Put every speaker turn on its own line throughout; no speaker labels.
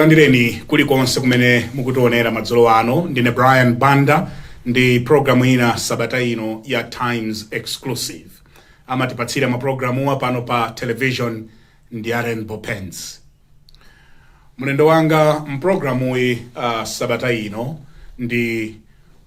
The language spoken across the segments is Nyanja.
Landireni kulikonse kumene mukutionera madzulo ano. Ndine Brian Banda ndi programu ina sabata ino ya Times Exclusive. Amatipatsira maprogramu pano pa television ndi Rainbow Pens. Munendo wanga mprogramu sabata ino ndi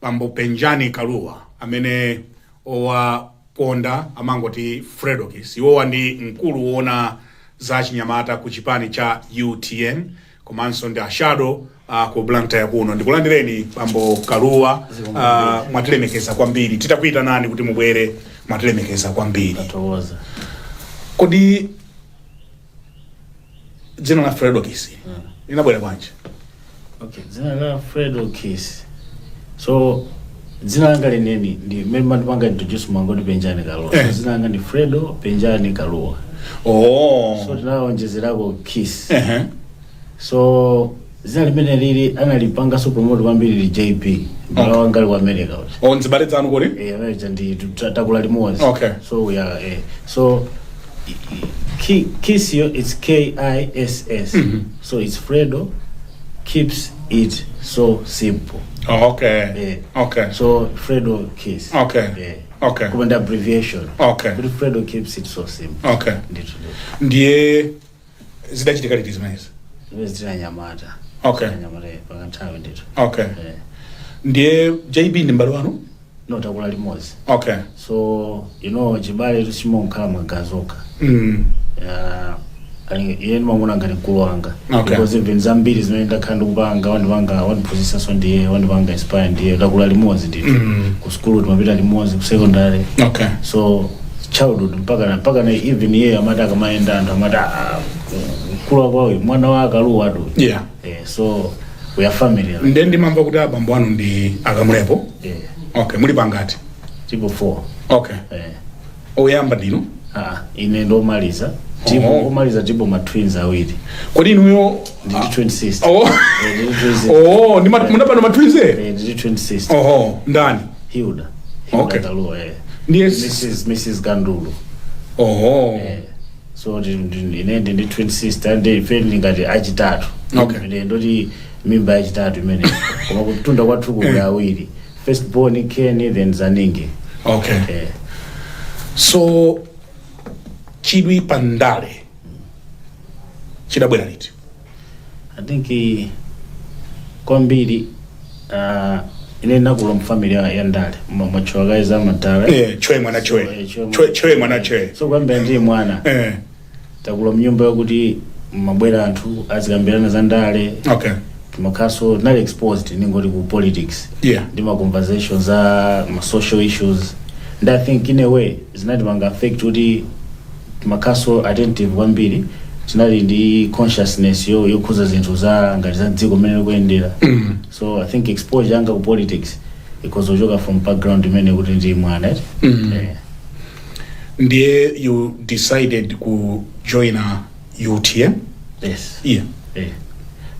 Bambo Penjani Kaluwa amene owa ponda amangoti Fredokiss. Iwowa ndi mkulu wona za chinyamata ku chipani cha UTM komanso ndi ashado ku Blantyre yakuno. Ndikulandireni Bambo Kaluwa, mwatilemekeza kwambiri. Titakuita nani kuti mubwere mwatilemekeza kwambiri.
Atoza.
Kodi dzina la Fredokiss linabwera bwanji?
Okay, dzina la Fredokiss. So dzina langa leneni ndi mmene mandipanga introduce mangoti Penjani Kaluwa. So dzina langa ndi Fredo Penjani Kaluwa.
Oh.
So tinaonjezerako Kiss. So zina limene lili analipanga so promote kwambiri li JP. Mbala wangali wa America.
Oh, nzibale dzanu kodi?
America ndi takula limozi.
Okay.
So we are so Kiss it's KISS. So it's Fredo keeps it so simple.
Oh, okay. Okay.
So Fredo Kiss.
Okay. Okay.
Command abbreviation.
Okay.
But Fredo keeps it so simple.
Okay. Ndiye zidachitika liti zimenezi?
Zina nyamata.
Okay.
Nyamata pakantawe ndito.
Okay. Ndiye JB ndi mbalo wanu?
No, takula limozi.
Okay.
So chibale tusimonka magazoka. Yeni mamuna ngati mkulu wanga.
Okay.
Because even zambiri zimene ndakhala kupanga wandiphunzitsa so ndiye wandipanga inspire ndiye takula limozi ndito. Ku school timapita limozi, ku secondary.
Okay.
So childhood mpaka na even yeye amata kamaenda anthu amata mkulu kwawe mwana wa Kaluwa tu.
Yeah.
So we are family.
Ndi mamva kuti abambo wanu ndi akamulepo? Okay, muli pangati?
Tipo 4.
Okay. Oyamba ndino?
Ine ndo maliza. Tipo maliza tipo ma twins awiri.
Kodi inuyo
ndi twin sister.
Oh, ndi munapano ma twins
ndi twin sister.
Ndani?
Hilda.
Okay.
Kaluwa
Yes.
Mrs. Gandulu. So ine ndi twin sister ndi feeling ngati achitatu.
Okay.
Ndoti mimba achitatu imene. Koma kutunda kwathu ku awiri. First born Ken then Zaningi.
Okay. So chidwi pandale chidabwera liti?
I think kwambiri ine nakula mfamily ya ndale mwachoka za matala.
Chwe mwana chwe.
So kwambiri ndi mwana. Takula mnyumba yokuti mabwera anthu azikambirana za ndale.
Okay.
Makaso not exposed ningoti ku politics.
Yeah.
Ndima conversations za social issues. And I think in a way zinati manga affect kuti makaso attentive kwambiri tinali ndi consciousness yokuza zinthu za ngati za dziko mene kuendera. So I think exposure yanga ku politics because ojoka from background imene kuti ndi mwana.
Ndiye you decided ku join UTM?
Yes.
Yeah.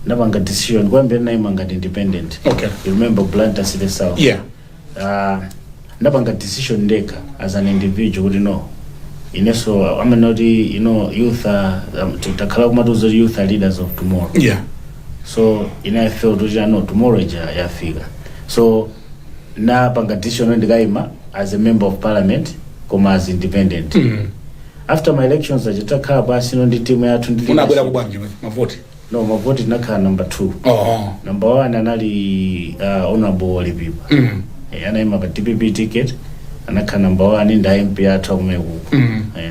Napanga decision kwambiri naimanga independent.
Okay.
You remember Blantyre City South?
Yeah.
Napanga decision ndeka as an individual kuti no. So I'm not youth takhala kumatuzo youth are leaders of tomorrow.
Yeah.
So I felt that no tomorrow yafika. So napanga decision ndikaima as a member of parliament koma as independent. After my elections ajitakhala basi ndi team yathu ndi
unabwera kubwanji mavoti?
No, mavoti nakhala number 2. Number 1 anali honorable Lipipa. Anaima pa DPP ticket anakhala number 1 ndi MP athu kumekuko.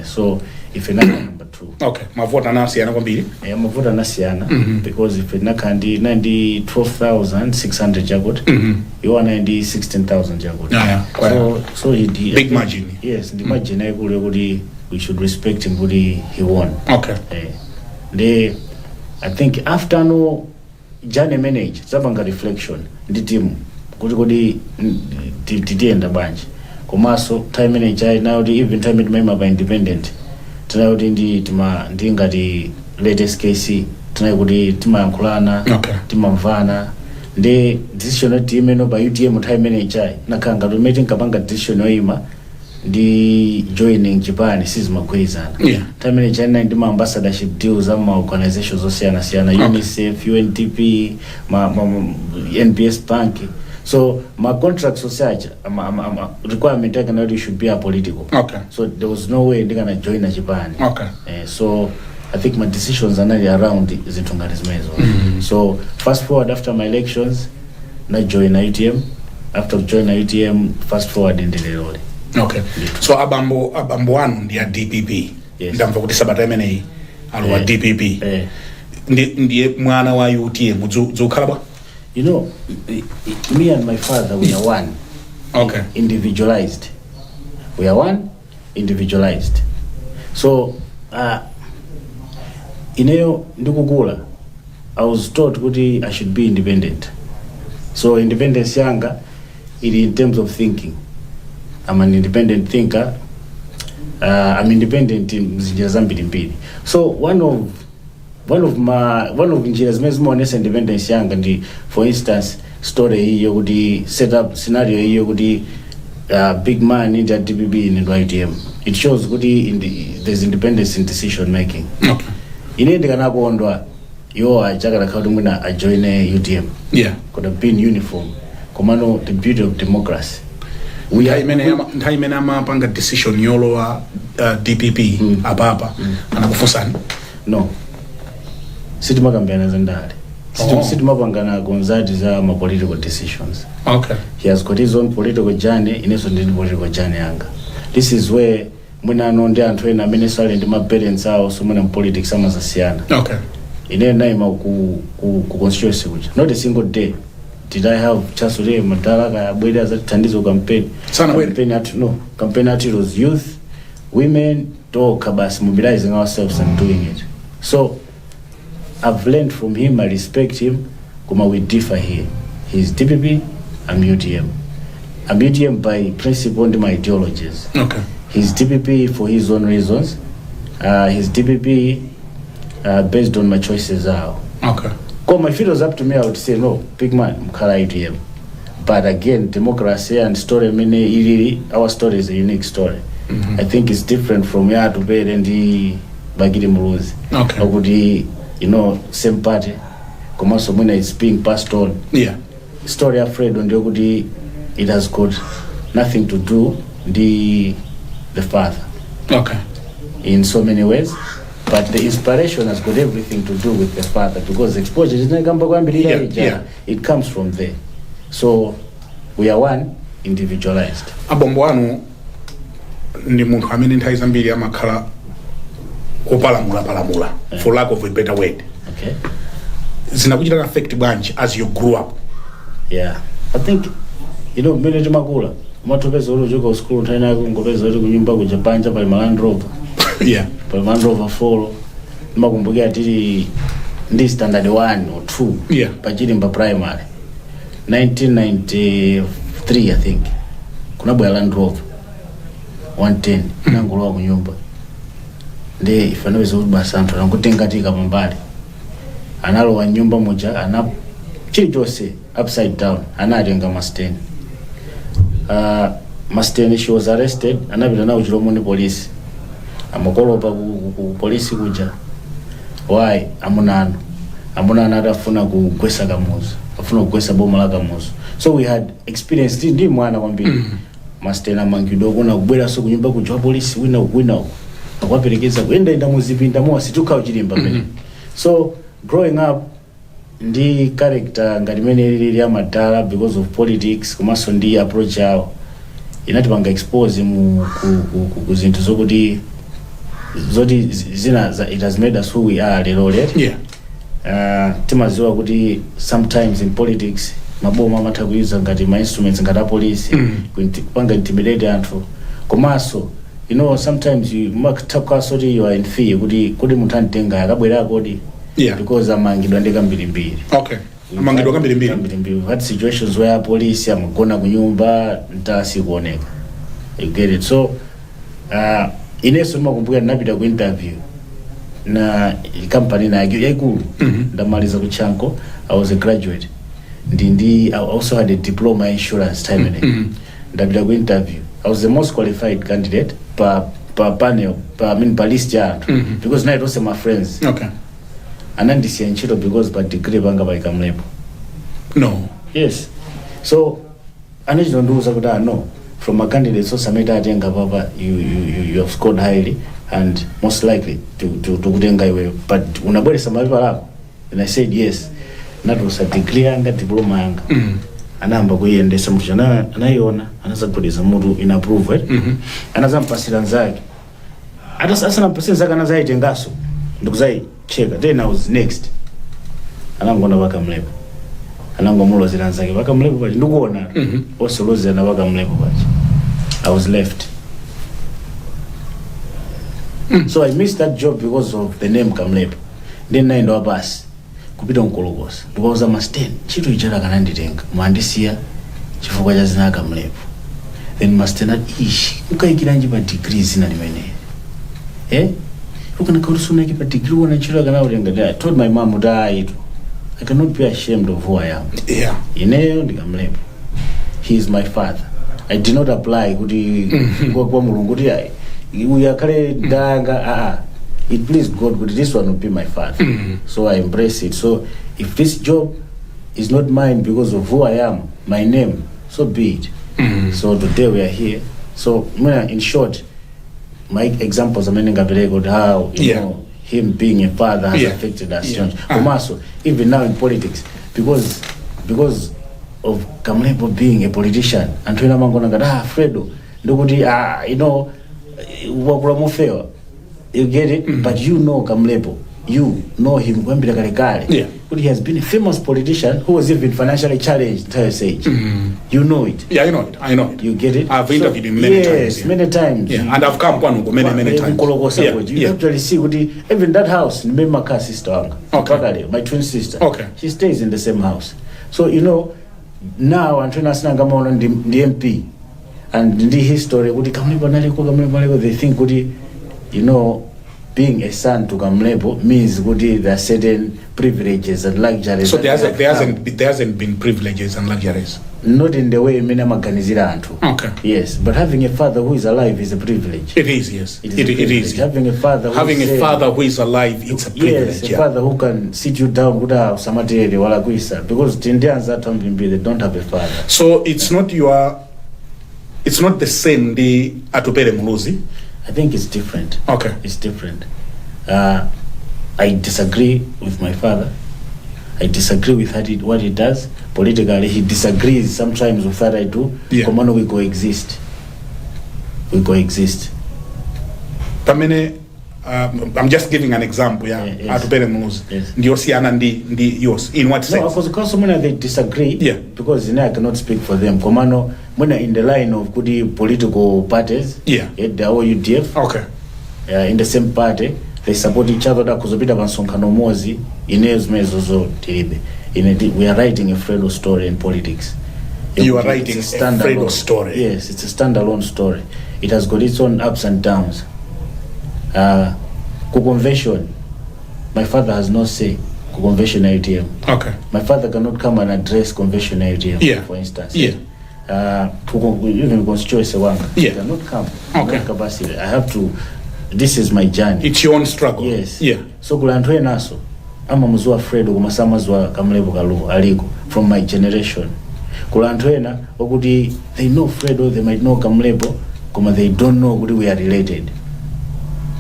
So if nakhala number 2. Okay,
mavoti anasiyana kwambiri?
Mavoti anasiyana because if nakhala ndi 12,600 jagot. You are 16,000 jagot. So he did
big margin.
Yes, the margin ayikulu kuti we should respect him kuti he won.
Okay.
I think after no journey manage zabanga reflection ndi team kuti titienda banje komaso time manage now even time it mema by independent tana kuti ndi ngati latest case tana kuti timayankhulana timamvana ndi decision team eno by UTM time manage nakanga to meeting kapanga decision yoima ndi joining Japan sizimagwirizana. Time China ndi ambassadorship deals ama organizations zosiyana UNICEF, UNDP, NBS Bank. So my contract society requirement I cannot should be apolitical. So there was no way they're gonna join Japan. So I think my decisions are not around Zitungari's So fast forward after my elections, I joined ITM. After joining ITM, fast forward in the role.
So abambo wanu ndi ya DPP. Ndamva kuti sabata imene alwa DPP. Ndiye mwana wa UTM dzukhala bwa?
You know, me and my father, we are one. Individualized. We are one, individualized. So, ineyo ndikukula, I was taught kuti I should be independent. So independence yanga, in terms of thinking. I'm an independent thinker. I'm independent in Zambili. So one of njira zimezimo onesa independence yanga ndi, for instance, story hiyo kuti set up scenario hiyo kuti big man into DPP in ITM. It shows kuti there's independence in decision making. Ine ndikanakondwa yo achakala khawudi mwina a join UTM. Could have been uniform. Komano the beauty of democracy.
We are many panga decision yolo DPP ababa anakufunsa.
No. Sitimagambana zandale. Sitimapangana gonzati za ma political decisions. He has got his own political journey, ineso ndi political journey yanga. This is where mwina anonde anthu ena amene sali ndi ma parents awo so mwina politics amazasiyana. Ine naima ku constituency kuja. Not a single day did I have chance to read madalaka abwera za tandizo campaign. Campaign at it was youth, women, talk about mobilizing ourselves and doing it. So I've learned from him, I respect him, kuma we differ here. He's DPP, I'm UTM. I'm UTM by principle and my ideologies. He's DPP for his own reasons. He's DPP based on my choices now. Come, if it was up to me, I would say no, big man, Mkhala ITM. But again, democracy and story, our story is a unique story. I think it's different from here to bed and the Bagidi Muluzi. You know, same party. Komaso Muna is being passed on. Story afraid on the it has got nothing to do the father. In so many ways. But the inspiration has got everything to do with the father because exposure is it comes from there. So we are one, individualized.
Abambo wanu ndi munthu amene nthawi zambiri amakhala opalamula for lack of a better word. Zinakuchita affect bwanji as you grew up?
I think mene timakula umatopeza uli uchoka school nthawi yako ngopeza uli kunyumba ku Japan pali Land Rover. Pali Land Rover 4 ndimakumbukira tili ndi standard 1 or 2 pachili mba primary 1993 I think kunabwera Land Rover 110 nangulowa kunyumba ndi ifanaweza kuti basa anthu anangotengatika pambali analowa nyumba muja chilichonse upside down anatenga Mustang. Mustang, she was arrested anapita nawo Chilomoni police amakolopa ku police kuja why amunano atafuna kugwesa kamuzu afuna kugwesa boma la kamuzu. So we had experienced ndi mwana kwambiri Mustang amangidwa kuna kubwera so kunyumba kuja police wina akwaperekeza kuenda muzipinda mo situka uchilimba pene. So growing up ndi character ngati mene lili ya madala because of politics komanso ndi approach yawo inatipanga expose mu kuzinthu zokuti zina it has made us who we are lero lero. Timaziwa kuti sometimes in politics maboma amatha kuyuza ngati ma instruments ngati police kupanga intimidate anthu komanso sometimes you mark takasoti you are in fear kuti munthu antenga akabwera kodi because amangidwa ndi kambirimbiri.
Amangidwa kambirimbiri.
We had situations where police amagona kunyumba ntasi kuoneka. You get it? So ineso ndimakumbukira ndinapita ku interview na company yaikulu ndamaliza ku Chanko. I was a graduate. I also had a diploma in insurance time. Ndapita ku interview I was the most qualified candidate per panel, per list ya because now it was my friends.
Okay.
And then this year because by degree banga by kamlepo.
No.
Yes. So I don't do that. No. From a candidate, so Samita Ajenga Baba, you have scored highly and most likely to Gudenga way. But unabodi Samavara, and I said yes. That was a degree and a diploma anga. Anamba kuyende samujana anayona anaza kudeza mudu inapprove anaza mpasira Nzake asa nampasira Nzake anaza itengaso ndikuzai cheka then I was next anangona bakamlepo anangomulozera Nzake bakamlepo bachi ndikuona osolozera na bakamlepo bachi I was left. So I missed that job because of the name Kamlepo. Then I know bus kupita nkolokosa because I must stand chitu ichara kananditenga muhandisiya chifukwa cha zina Kamlepo. Then must stand ishi ukaikira nje pa degrees na limene ukana kausuna ki pa degree wana chira kana urenga. I told my mom that I cannot be ashamed of who I am.
Yeah.
Ineyo ndi Kamlepo. He is my father. I did not apply kuti kwa mulungu kuti uyakale danga it pleased God kuti this one will be my father. So I embrace it. So if this job is not mine because of who I am, my name, so be it. So today we are here. So in short, my examples are many good how you know him being a father has affected us. Also, even now in politics, because of Kamlepo being a politician and when I'm gonna Fredo ndokuti you know wakula mufeo you get it but you know Kamlepo you know him kwambira kale but he has been a famous politician who was even financially challenged entire age. You know it.
Yeah, I know it.
You get it.
I've interviewed him many times.
Yes, many times.
Yeah, and I've come many times.
You actually see even that house remember my sister my twin sister.
Okay.
She stays in the same house. So you know now I'm trying to say on the MP and the history they think you know being a son to Kamlepo means there are certain privileges and luxuries.
So there hasn't been privileges and luxuries.
Not in the way many maganizira antu.
Okay.
Yes, but having a father who is alive is a privilege.
It is, yes.
It is. Having a father
who is alive, it's a privilege.
Yes, a father who can sit you down because Indians they don't have a father.
So it's not the same the Atupere Muluzi.
I think it's different.
Okay.
It's different. I disagree with my father. I disagree with what he does politically. He disagrees sometimes with what I do.
Yeah.
Come on, we coexist.
I'm just giving an example. Atupere Muluzi.
Yes.
Ndi yours. In what sense?
No, of course, because when they disagree.
Yeah.
Because I cannot speak for them. Komano, when in the line of good political parties.
Yeah.
The UDF.
Okay.
In the same party, they support each other. Kuzobita bansonkano mozi. Inez mezozo tiribe. We are writing a Fredo story in politics.
You are writing a Fredo story.
Yes, it's a standalone story. It has got its own ups and downs. Convention, my father has no say. Convention ATM. Okay. My father cannot come and address convention ATM. For instance.
Yeah.
Even constituency one.
Yeah.
Cannot come.
Okay.
No capacity. I have to. This is my journey.
It's your own struggle.
Yes.
Yeah.
So kulantwe naso. Ama mzua Fredo kumasama zwa Kamlepo kalu aliko from my generation. Kulantwena okuti they know Fredo, they might know Kamlepo, kuma they don't know okuti we are related.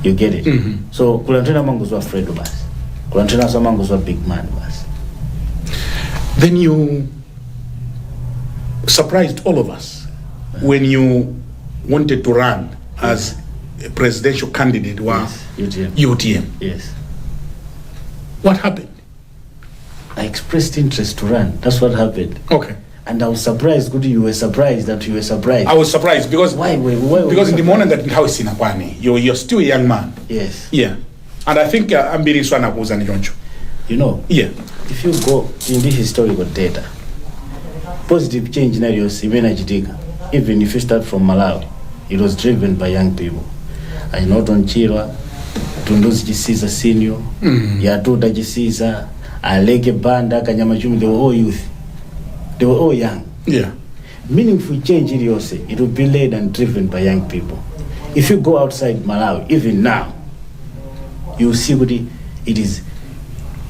You get it? So kulantwena manguzwa Fredo bas. Kulantwena so manguzwa big man bas.
Then you surprised all of us when you wanted to run as a presidential candidate. Wow.
Yes.
UTM.
Yes.
What happened?
I expressed interest to run. That's what happened.
Okay.
And I was surprised. Good, you were surprised that you were surprised.
I was surprised because
why
because in the morning that how is Sinakwani, you're still a young man.
Yes.
Yeah. And I think I'm very sure
you know.
Yeah.
If you go in the historical data, positive change scenarios even if you start from Malawi, it was driven by young people. I know Chirwa, Tunduzi Jisiza Senior, Yatuda Jisiza, Aleke Banda, Kanyamachumi, they were all youth. They were all young.
Yeah.
meaningful change iliyose, it will be led and driven by young people. If you go outside Malawi, even now, you will see what it is.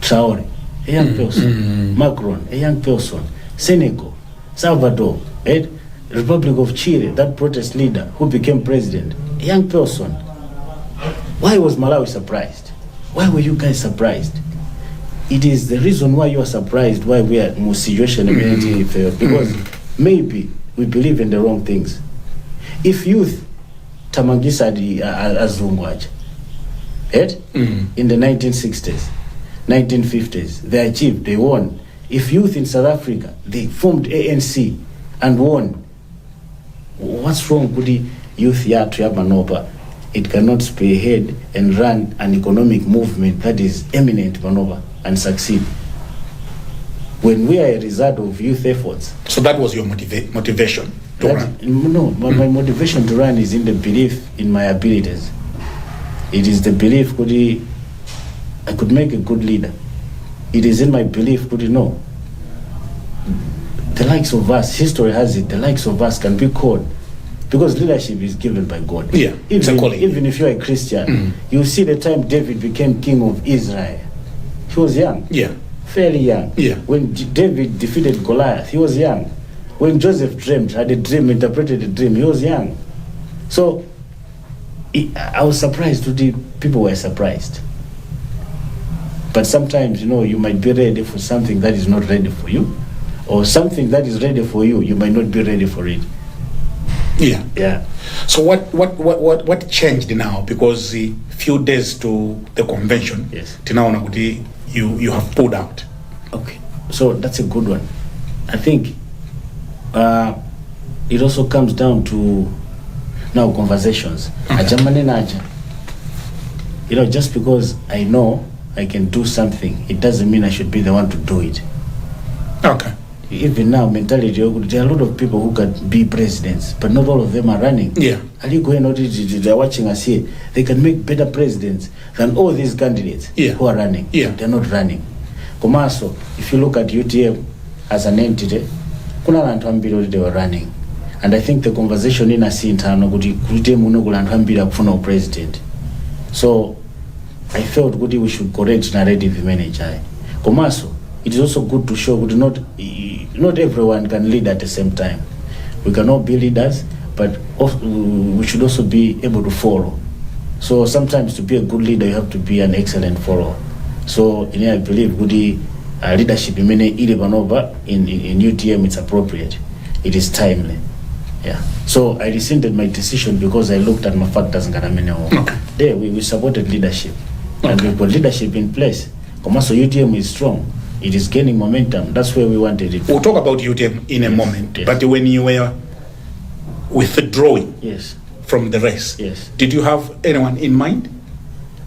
Traore, a young person. Macron, a young person. Senegal, Salvador, right? Republic of Chile, that protest leader who became president, a young person. Why was Malawi surprised? Why were you guys surprised? It is the reason why you are surprised why we are in a situation because maybe we believe in the wrong things. If youth tamangisa di azungwaja, right? In the 1960s, 1950s, they achieved, they won. If youth in South Africa, they formed ANC and won. What's wrong with the youth here to Amatopa? It cannot spearhead and run an economic movement that is eminent Manova and succeed. When we are a result of youth efforts.
So that was your motivation to run?
No, my motivation to run is in the belief in my abilities. It is the belief that I could make a good leader. It is in my belief that the likes of us, history has it, the likes of us can be called. Because leadership is given by God.
Yeah,
even if you're a Christian, you see the time David became king of Israel. He was young.
Yeah.
Fairly young.
Yeah.
When David defeated Goliath, he was young. When Joseph had a dream, interpreted a dream, he was young. So I was surprised today. People were surprised. But sometimes, you might be ready for something that is not ready for you. Or something that is ready for you, you might not be ready for it.
Yeah.
Yeah.
So what changed now? Because a few days to the convention,
yes,
you have pulled out.
Okay. So that's a good one. I think it also comes down to now conversations. Okay. Just because I know I can do something, it doesn't mean I should be the one to do it.
Okay.
Even now, mentality, there are a lot of people who can be presidents, but not all of them are running.
Yeah.
Are you going out? They're watching us here. They can make better presidents than all these candidates who are running.
Yeah.
They're not running. Komaso, if you look at UTM as an entity, they were running. And I think the conversation in a scene, president. So I felt we should correct narrative manager. Komaso, it is also good to show not everyone can lead at the same time. We cannot be leaders, but we should also be able to follow. So sometimes to be a good leader, you have to be an excellent follower. So I believe leadership in UTM it's appropriate. It is timely. Yeah. So I rescinded my decision because I looked at my factors and
okay.
There we supported leadership.
Okay.
And we put leadership in place. So UTM is strong. It is gaining momentum. That's where we wanted it.
We'll talk about UTM in a moment.
Yes.
But when you were withdrawing from the race, did you have anyone in mind?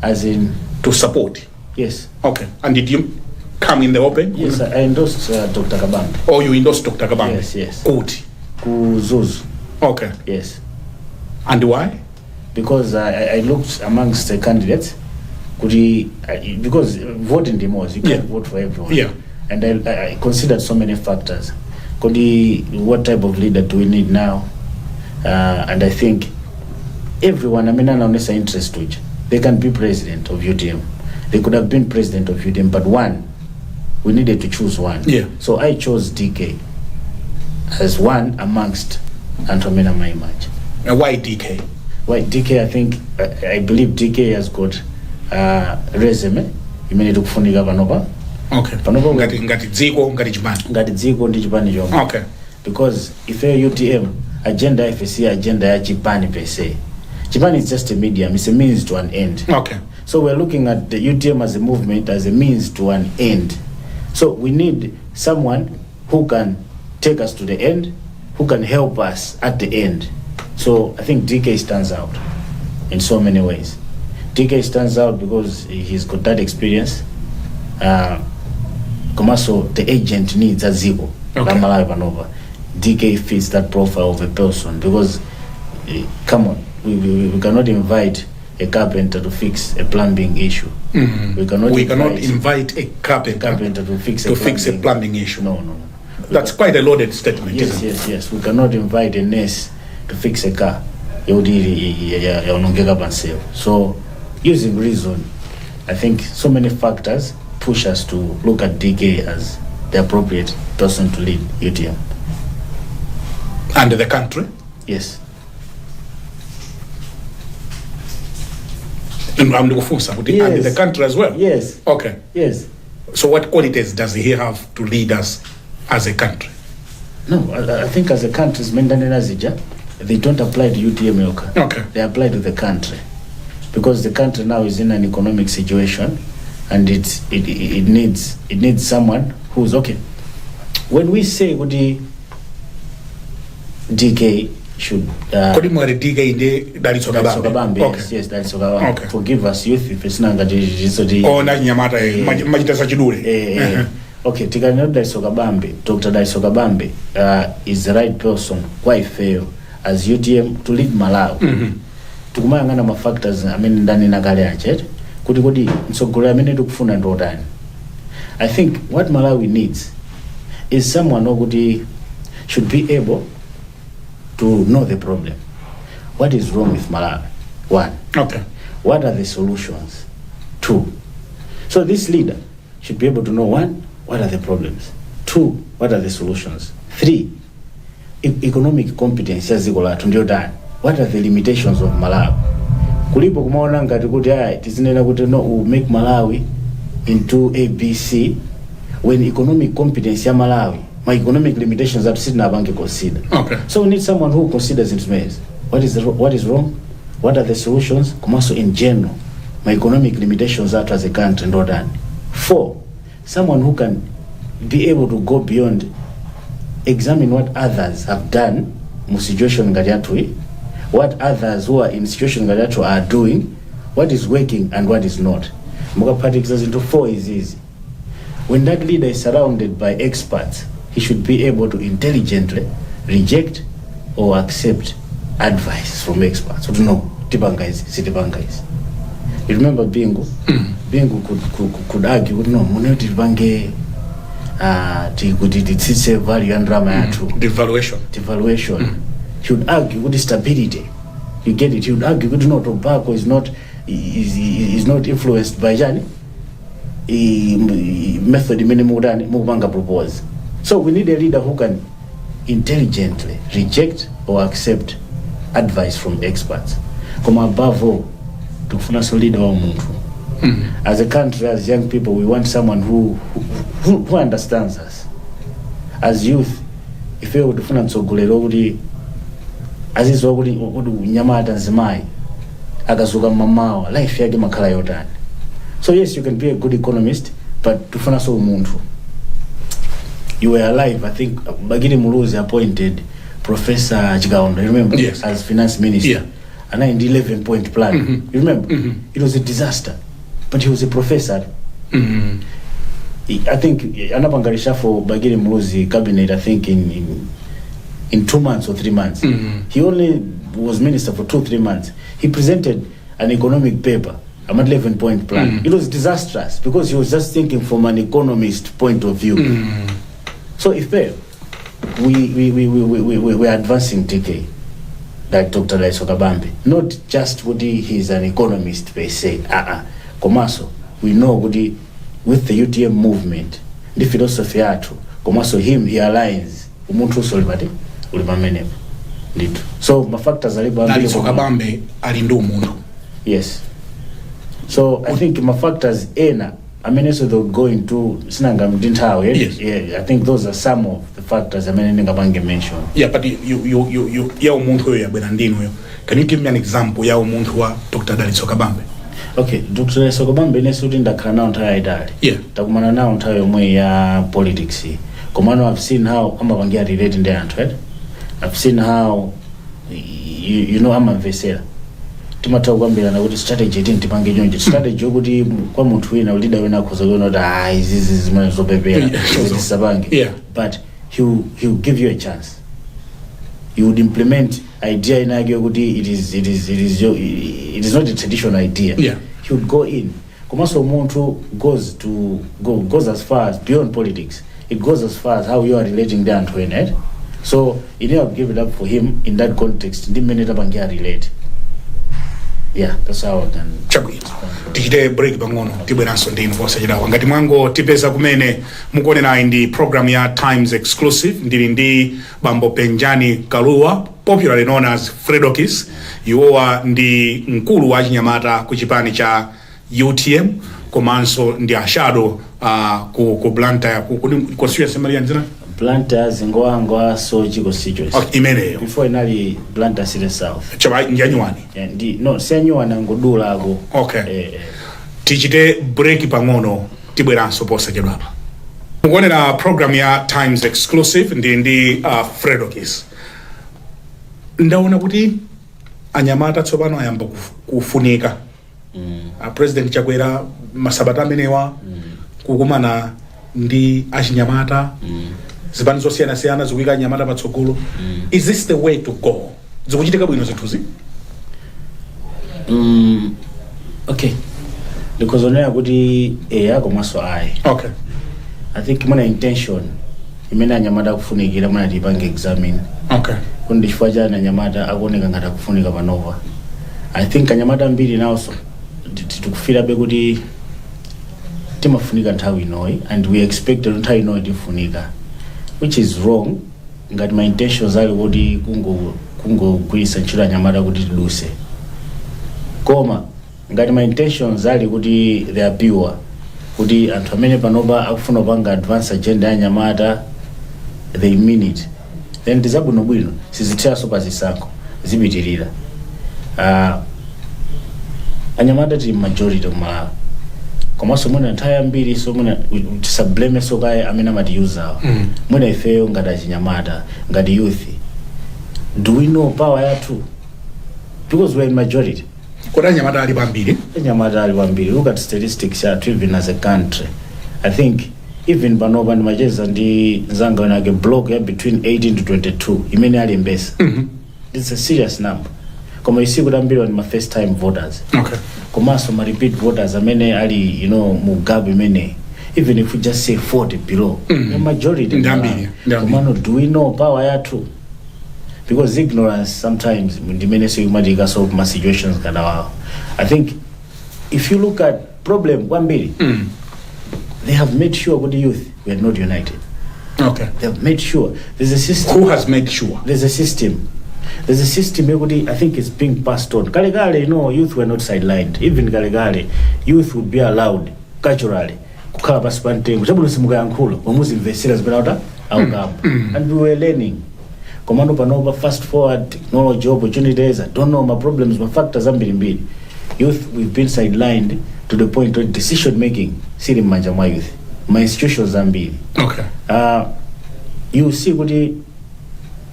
As in?
To support?
Yes.
Okay. And did you come in the open?
Yes, I endorsed Dr. Kabang.
Oh, you endorsed Dr. Kabang?
Yes.
Good.
Kuzuz.
Okay.
Yes.
And why?
Because I looked amongst the candidates. Because voting demos, you can't vote for everyone.
Yeah.
And I considered so many factors. What type of leader do we need now? And I think everyone, unless interest to it, they can be president of UTM. They could have been president of UTM, but we needed to choose one.
Yeah.
So I chose DK as one amongst Antomena Maimaj.
Why DK?
Why DK? I believe DK has got resume. You may need to find Vanova.
Okay. Ngati
dziko ndi chipani chomwe.
Okay.
Because if a UTM agenda FSC agenda ya chipani per se. Chipani is just a medium, it's a means to an end.
Okay.
So we're looking at the UTM as a movement as a means to an end. So we need someone who can take us to the end, who can help us at the end. So I think DK stands out in so many ways. DK stands out because he's got that experience. Komaso, the agent needs a zero. Okay. DK fits that profile of a person because, come on, we cannot invite a carpenter to fix a plumbing issue.
Mm-hmm. We cannot invite a carpenter
to fix a plumbing issue. No.
That's quite a loaded statement.
Yes,
isn't it?
yes. We cannot invite a nurse to fix a car. So, using reason, I think so many factors push us to look at DK as the appropriate person to lead UTM.
And the country?
Yes.
And the country as well?
Yes.
Okay.
Yes.
So what qualities does he have to lead us as a country?
No, I think as a country, they don't apply to UTM.
Okay.
They apply to the country. Because the country now is in an economic situation and it needs someone who's okay. When we say the DK should
okay.
Yes, that's okay. Forgive us youth if it's not that okay, Tikano Daisokabambe, Dr. Daisokabambe is the right person, quite fair, as UTM to lead Malawi. Tukumanga na factors, ndani na gale anchet. Kudi nsogole tukufuna ndodani. I think what Malawi needs is someone who should be able to know the problem. What is wrong with Malawi? 1.
Okay.
What are the solutions? 2. So this leader should be able to know 1, what are the problems? 2, what are the solutions? 3, economic competence what are the limitations of Malawi? Kulipo kumaona ngati kuti tizinena kuti no will make Malawi into ABC when economic competence ya Malawi, my economic limitations are sitting abange consider.
Okay.
So we need someone who considers it ways. What is wrong? What are the solutions? Also in general, my economic limitations are as a country and done. 4, someone who can be able to go beyond, examine what others have done, situation ngariatui, what others who are in situation ngariatu are doing, what is working and what is not. Moga particles into 4 is easy. When that leader is surrounded by experts, he should be able to intelligently reject or accept advice from experts. So no, tipangais. You remember Bingu? Bingu could argue, no, munoti tipange it's a value and drama devaluation. He would argue with stability. You get it? He would argue with no tobacco is not influenced by Jani method Mubanga propose. So we need a leader who can intelligently reject or accept advice from experts. Come above all, to find a leader or muntu. As a country, as young people, we want someone who understands us. As youth, if you would find so good, as is what Nyamata Zimai, Agazuga Mamao, life yagi makala yotan. So yes, you can be a good economist, but to find so muntu. You were alive, I think Bagiri Muluzi appointed Professor Chigaondo, you remember?
Yes.
As finance minister.
Yeah.
And in the 11-point plan. You remember? It was a disaster. But he was a professor. I think anapangarisha for Bagiri Muluzi cabinet, I think in 2 months or 3 months. He only was minister for 2-3 months. He presented an economic paper, a 11-point plan. It was disastrous because he was just thinking from an economist point of view. So if we're advancing TK, like Dr. Daisokabambe, not just what he's an economist per se. Komaso, we know what with the UTM movement, the philosophy atu. Komaso him he aligns umuntu solibati ulimamenevu. So my factors are
Daisokabambe alindu umuntu.
Yes. So I think my factors so they'll go into Sinangam didn't have it.
Yes.
Yeah, I think those are some of the factors mentioned.
Yeah, but you can you give me an example ya umuntu wa Dr. Daisokabambe?
Okay, Dr. Daisokabambe nesuti ndakana ontaya idali.
Yeah.
Takumana na ontaya mwe ya politics. Komano I've seen how amabangia relate in the right? I've seen how you know I'm a vesela. Timatawambira na kuti strategy tipange nyonje strategy yokuti kwa muntu wina leader wina kuzoona da izi zimene zobebera zisabange, but he'll give you a chance. He would implement idea inage kuti it is not a traditional idea. He would go in. Komaso umuntu goes as far as beyond politics. it goes as far as how you are relating there to it. So you never give it up for him in that context. Ndi mmene tapangira relate. Yeah, that's how I can.
Chakwera. Tichite break pang'ono tibweranso ndinu posachedwa. Ngati mwango tipeza kumene mukuonera ndi program ya Times Exclusive ndili ndi Bambo Penjani Kalua, popularly known as Fredokiss. Iwowa ndi mkulu wa Chinyamata ku chipani cha UTM komanso ndi ashado ku Banda ku serious Maria nzina
Banda zingoangwa so chiko situation.
Okay, imeneyo.
Before inali Banda City South.
Chaba njanyuani.
Ndi no senyuana ngodula ako.
Okay. Tichite break pang'ono tibweranso posachedwa apa. Mukuonera program ya Times Exclusive ndi Fredokiss. Ndaona kuti anyamata tsopano ayamba kufunika. President Chakwera masabata amenewa kukumana ndi achinyamata zipani zosiyana zikuika anyamata patsogolo. Is this the way to go? Zikuchitika bwino zinthuzi?
Okay. Because onera kuti komanso ayi.
Okay.
I think muna intention imene anyamata kufunikira muna tipange examine.
Okay.
Kundi chifukwa cha anyamata akuoneka ngati akufunika panova. I think anyamata mbiri nawso tikufira be kuti timafunika nthawi inoyi and we expect nthawi inoyi tifunika, which is wrong. Ngati my intentions ali kuti kungogwirisa ntchito anyamata kuti tiduse, koma ngati my intentions ali kuti they are pure, kuti anthu amene panopa akufuna kupanga advance agenda ya anyamata they mean it, then tizabwinobwino sizithaso pa zisankho zipitirira. Anyamata ti majority kumalawi komanso muna nthawi ambiri so muna tisablame sokaye amene amatiuzawa. Muna ifeyo ngati achinyamata ngati youth, do we know power yathu? Because we are in majority.
Kodi anyamata ali pambiri?
Anyamata ali pambiri. Look at statistics yathu even as a country. I think even panopa ndi macheza ndi nzanga wenake block ya between 18 to 22 imene ali mbesa. It's a serious number. Koma you see kuti ambiri wani ma first time voters.
Okay.
Komanso ma repeat voters amene ali mu gap imene, even if we just say 40 below, the majority. Komano, do we know power yathu? Because ignorance sometimes ndimene sikumatika solve ma situations kana wao. I think if you look at problem kwambiri, they have made sure with the youth we are not united.
Okay.
They have made sure there's a system.
Who has made sure?
There's a system. There's a system I think it's being passed on. Kale, youth were not sidelined. Even kale, youth would be allowed culturally. Kukhala pasi pa mtengo. Chabuno simuka yankhulo. Omuzi investira zibena and we were learning. Komando panopa fast forward technology opportunities. I don't know my problems, my factors ambiri. Youth, we've been sidelined to the point of decision making. Siri manja mwa youth. My institutions ambiri.
Okay.
You see kuti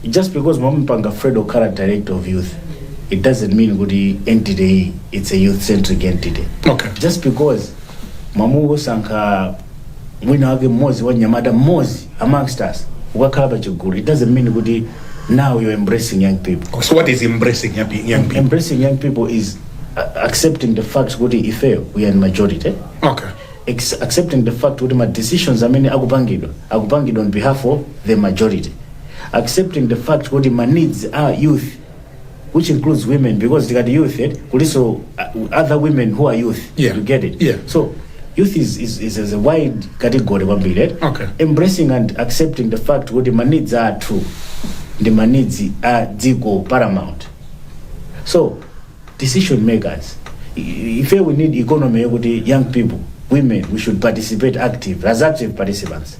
just because Mamipanga Fredo current director of youth, it doesn't mean kuti entity it's a youth-centric entity.
Okay.
Just because Mamungo Sanka mwina wake mozi wanyamada mozi amongst us, wakala chuguru, it doesn't mean kuti now you're embracing young people.
So what is embracing young people?
Embracing young people is accepting the fact kuti ife we are in majority.
Okay.
Accepting the fact kuti my decisions akupangidwa on behalf of the majority. Accepting the fact what my needs are youth, which includes women, because they got youth, also other women who are youth.
Yeah.
You get it?
Yeah.
So youth is a wide category,
Okay.
Embracing and accepting the fact what my needs are true. The my needs are digo paramount. So decision makers, if we need economy with the young people, women, we should participate as active participants.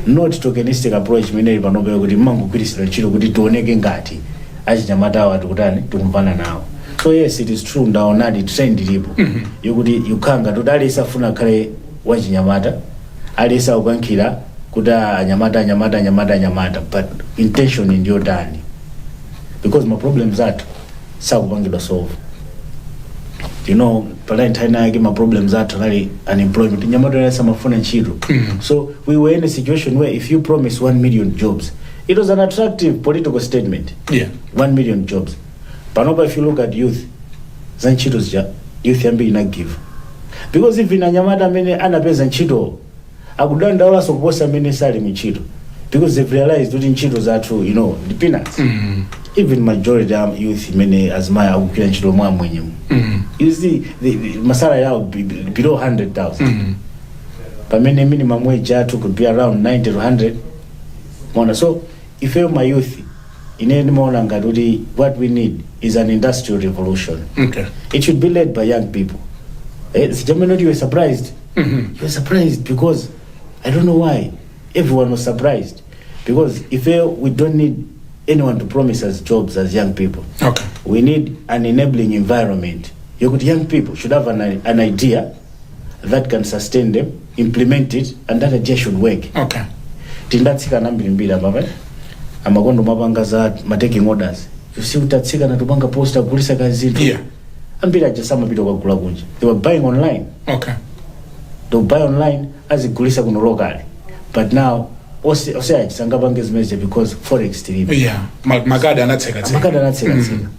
Not tokenistic approach mene panobe kuti mangu kwirisira ntchito kuti tioneke ngati achinyamata watu kutani tukumvana nawo. So yes, it is true ndaonadi trend ilipo yokuti yukanga kuti alisafuna khale wachinyamata alisa ukankhira kuti anyamata but intention ndiyo dani, because my problems athu sakupangidwa solve. You know, my problems are totally unemployment. So we were in a situation where if you promise 1 million jobs, it was an attractive political statement.
Yeah.
1 million jobs. Panopa, if you look at youth, youth yambi ina give. Because if in Anyamata mene anapeza nchito, akudandaula sokuposa mmene sali muntchito because they've realized kuti ntchito zathu the peanuts. Even majority of youth imene azimaya akugwira ntchito mwa mwenyemu. You see the masala yawo below 100,000. Pamene minimum wage athu could be around 90 to 100. So if you're my youth ine ndimaona ngati kuti what we need is an industrial revolution.
Okay.
It should be led by young people. Not you were surprised. You were surprised because I don't know why everyone was surprised, because if we don't need anyone to promise us jobs as young people.
Okay.
We need an enabling environment. Young people should have an idea that can sustain them, implement it, and that idea should work.
Okay.
Tindatsika nambiri ababa amakondo mabanga za taking orders. You see utatsika na tubanga poster kulisa kazi zintu.
Yeah.
Ambira jasama bito kwa kula kunje. They were buying online.
Okay.
They buy online as kulisa kuno locally. But now ose achisanga bange zimeze because forex tilipo.
Yeah. Magada anatseka.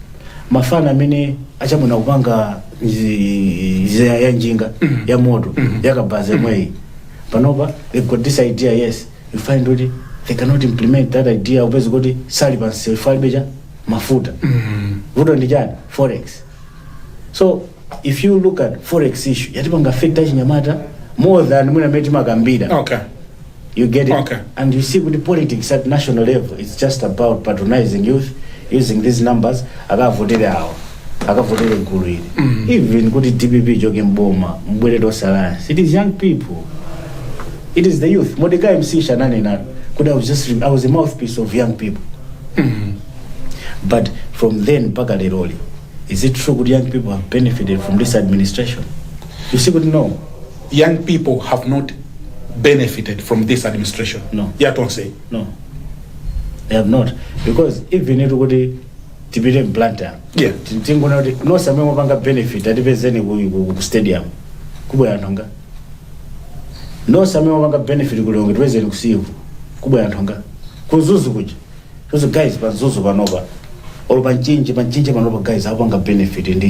Mafana mene achamuna kupanga ya njinga ya moto yakabaze mwei. Panoba they got this idea, yes. You find already they cannot implement that idea. Upezi goti salibansi falibeja mafuta. Vudo ndijani forex. So if you look at forex issue, yatipanga affect nyamata more than muna meti magambida.
Okay.
You get it?
Okay.
And you see with the politics at national level, it's just about patronizing youth, using these numbers. Akavotele guru. Even good TPP jogging bomber, mbweledo salance. It is young people. It is the youth. Modeka MC Shananina could have I was a mouthpiece of young people. But from then back at the role, is it true good young people have benefited from this administration? You see, good no.
Young people have not benefited from this administration.
No.
Yeah, don't say.
No. They have not. Because even if you tibire implanter.
Yeah.
Tingo na no samemo banga benefit adivezeni ku stadium. Kubwa yantonga. No samemo banga benefit kulonge twezeni kusivu. Kubwa yantonga. Kuzuzu kuja. Those guys bazuzu banoba. All banchinje banoba guys abanga benefit in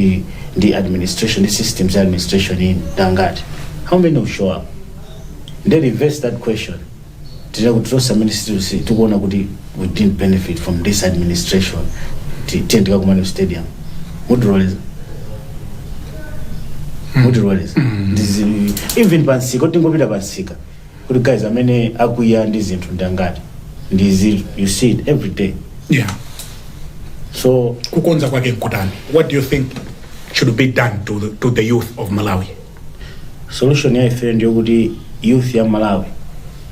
the administration, the systems administration in Dangati. How many will show up? Then reverse that question. Tina kutrosa ministries to go na we didn't benefit from this administration. Tendika kumane stadium. What role is? This even bansika tingo bansika. Good guys amene akuya ndizinto ndangati. You see it every day.
Yeah.
So
kukonza kwake nkutani. What do you think should be done to the youth of Malawi?
Solution ya ifende yokuti youth ya Malawi,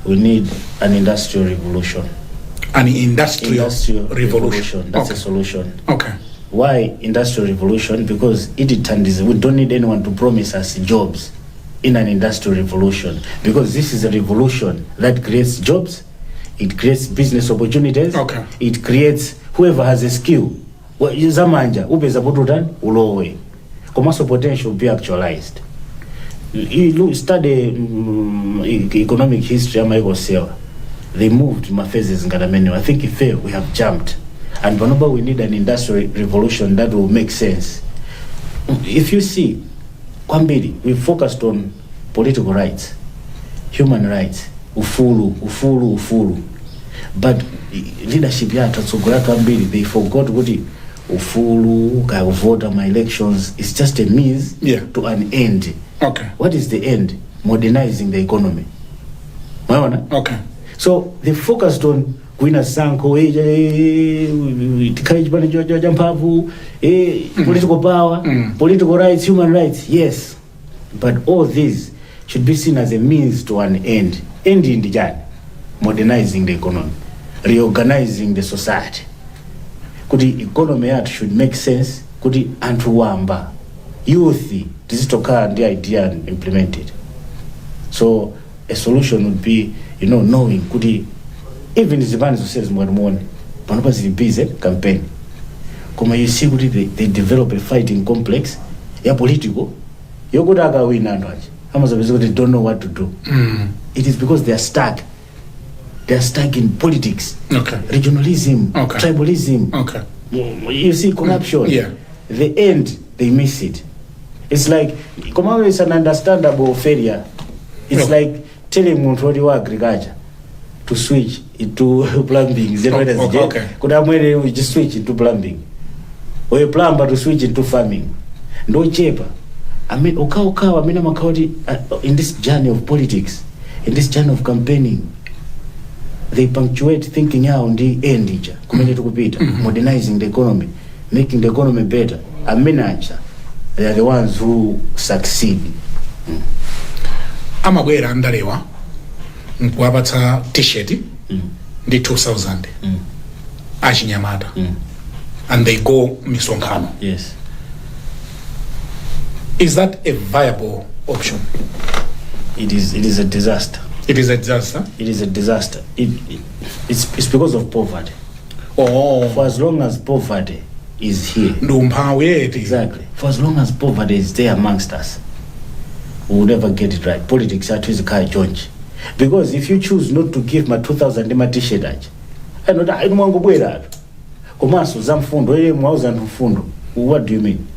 we need an industrial revolution.
An industrial revolution.
That's
okay.
A solution.
Okay.
Why industrial revolution? Because we don't need anyone to promise us jobs in an industrial revolution. Because this is a revolution that creates jobs, it creates business opportunities,
okay.
It creates whoever has a skill. Zamanja, ubeza potutan, ulowe. Commercial potential be actualized. You study economic history, they moved my phases in Gadamenu. I think if we have jumped. And whenever we need an industrial revolution that will make sense. If you see, Kwambiri, we focused on political rights, human rights, ufulu. But leadership Kwambiri, they forgot what ufulu, vote my elections. It's just a means to an end.
Okay.
What is the end? Modernizing the economy.
Okay.
So they focused on Gwina Sanko, political power, political rights, human rights, yes. But all these should be seen as a means to an end. End in the journey. Modernizing the economy, reorganizing the society. Could the economy should make sense? Could the antuwamba, youth, digital card, the idea and implement it. So a solution would be, knowing could he even the bands who says more Panopas is busy campaign. Come you see they develop a fighting complex, political. You go to win and watch. How much of they don't know what to do. It is because they are stuck. They are stuck in politics. Okay. Regionalism, tribalism. Okay. You see corruption. Yeah. The end they miss it. It's like Komaro is an understandable failure. It's like telling muntu wa agriculture to switch into plumbing.
Okay.
Could have made we just switch into plumbing. Or a plumber to switch into farming. No cheaper. I mean, I mean, in this journey of politics, in this journey of campaigning, they punctuate thinking on the end, modernizing the economy, making the economy better. I mean, they are the ones who succeed.
Amabwera andalewa nkuwapatsa t-shirt ndi 2000 achinyamata and they go misonkhano.
Yes.
Is that a viable option?
It is a disaster.
It is a disaster?
It is a disaster. It's because of poverty.
Oh.
For as long as poverty is here.
Exactly.
For as long as poverty is there amongst us, we will never get it right. Politics are to car George. Because if you choose not to give my 2000 my t-shirt, I know that I don't want to wear that. What do you mean?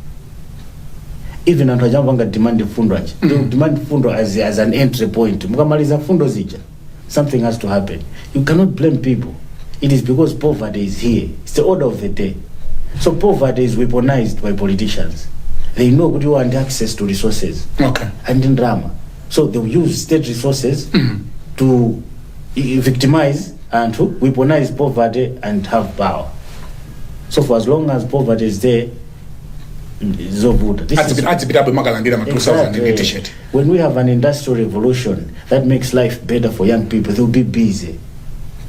Even Antojambanga demand fundo, they demand fundo as an entry point. Something has to happen. You cannot blame people. It is because poverty is here. It's the order of the day. So poverty is weaponized by politicians. They know good you want access to resources.
Okay.
And in drama. So they will use state resources to victimize and to weaponize poverty and have power. So for as long as poverty is there, it's so good.
Exactly.
When we have an industrial revolution that makes life better for young people, they'll be busy.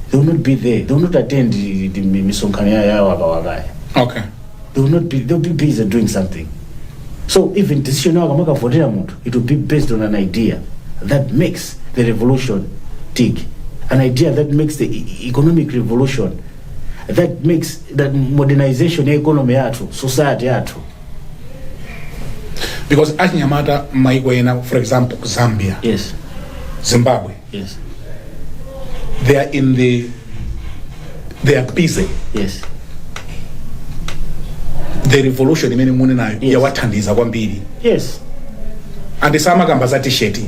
They will not be there. They will not attend the misonkhani.
Okay.
They'll be busy doing something. So even decision it will be based on an idea that makes the revolution tick. An idea that makes the economic revolution, that makes that modernization economy society.
Because Achinyamata Maikwena, for example, Zambia.
Yes.
Zimbabwe.
Yes.
They are busy.
Yes.
The revolution imene mune nayo yawathandiza kwambiri.
Yes.
And sama gamba za t-shirt.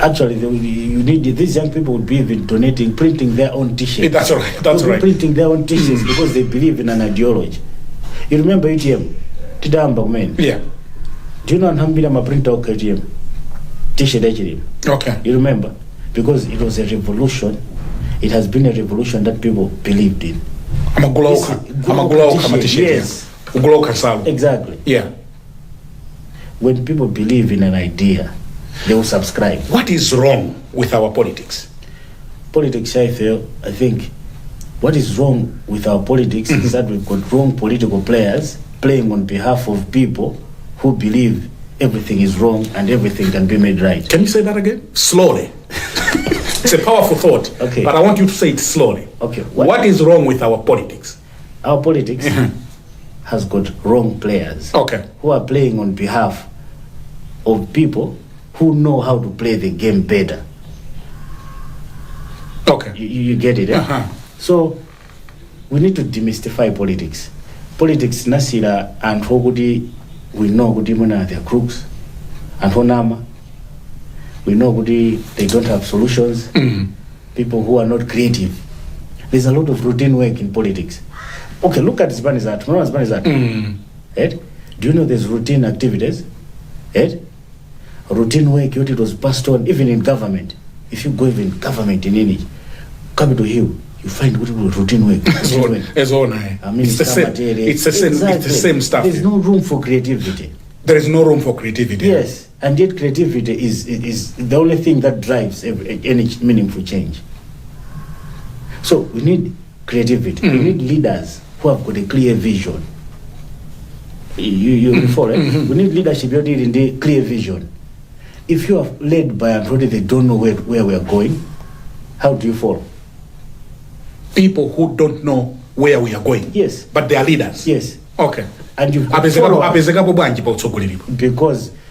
Actually, you need these young people would be even donating, printing their own t-shirts.
That's right. That's right.
Printing their own t-shirts because they believe in an ideology. You remember ATM? Tidamba men.
Yeah.
Do you know Anhambila ma printer of ATM? T-shirt ATM.
Okay.
You remember? Because it was a revolution. It has been a revolution that people believed in. Yes. Exactly.
Yeah.
When people believe in an idea, they will subscribe.
What is wrong with our politics?
Politics, I think, what is wrong with our politics is that we've got wrong political players playing on behalf of people who believe everything is wrong and everything can be made right.
Can you say that again? Slowly. It's a powerful thought.
Okay.
But I want you to say it slowly.
Okay.
What is wrong with our politics?
Our politics has got wrong players.
Okay.
Who are playing on behalf of people who know how to play the game better.
Okay.
You get it, eh? So we need to demystify politics. Politics nasira and hokudi we know kudi muna their crooks and honama. We know kudi they don't have solutions. People who are not creative. There's a lot of routine work in politics. Okay, look at Zbanizat. Remember Zbanizat? Right? Do you know there's routine activities? Right? Routine work, it was passed on even in government. If you go even government in any Capitol Hill, you find what routine work.
It's all nice. I mean, it's the same. It's the same. Exactly. It's the same stuff.
There's no room for creativity.
There is no room for creativity.
Yes, and yet creativity is the only thing that drives any meaningful change. So we need creativity. We need leaders who have got a clear vision. You before, right? We need leadership in the clear vision. If you are led by authority, they don't know where we are going. How do you fall?
People who don't know where we are going.
Yes.
But they are leaders.
Yes.
Okay.
And you've got because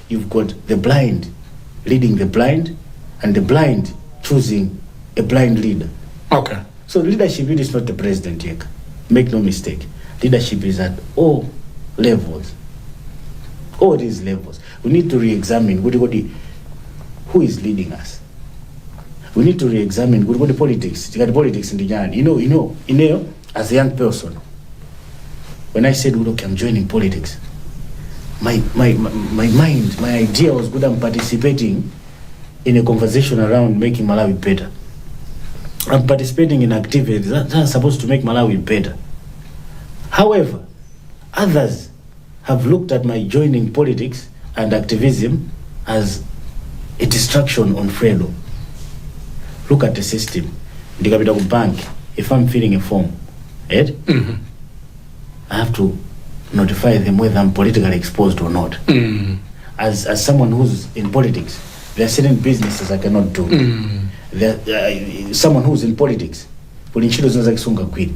you've got the blind leading the blind and the blind choosing a blind leader.
Okay.
So leadership is not the president here. Make no mistake. Leadership is at all levels. All these levels. We need to re-examine who is leading us? We need to re-examine good politics. Politics in the Jan. You know, as a young person, when I said, look, I'm joining politics, my mind, my idea was good. I'm participating in a conversation around making Malawi better. I'm participating in activities that are supposed to make Malawi better. However, others have looked at my joining politics and activism as a distraction on Fredo. Look at the system. Ndikapita bank, if I'm filling a form, right? Mm-hmm. I have to notify them whether I'm politically exposed or not. Mm-hmm. As someone who's in politics, there are certain businesses I cannot do. Mm-hmm. Someone who's in politics, kuli ntchito zina zakisunga kwini.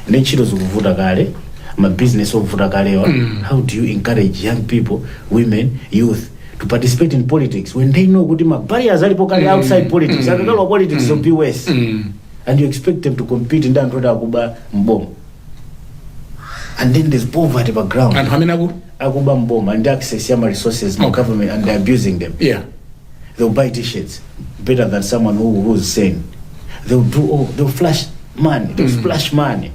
Ndi ntchito zikuvuta kale, my business okuvuta kale. How do you encourage young people, women, youth to participate in politics when they know kuti ma barriers alipo kale outside politics? Akakalo politics will be worse. And you expect them to compete in that road akuba mboma. And then there's poverty background.
And how many
akuba mboma and access yama resources from government, and they're abusing them.
Yeah.
They'll buy t-shirts better than someone who's sane. They'll flash money. They'll splash money.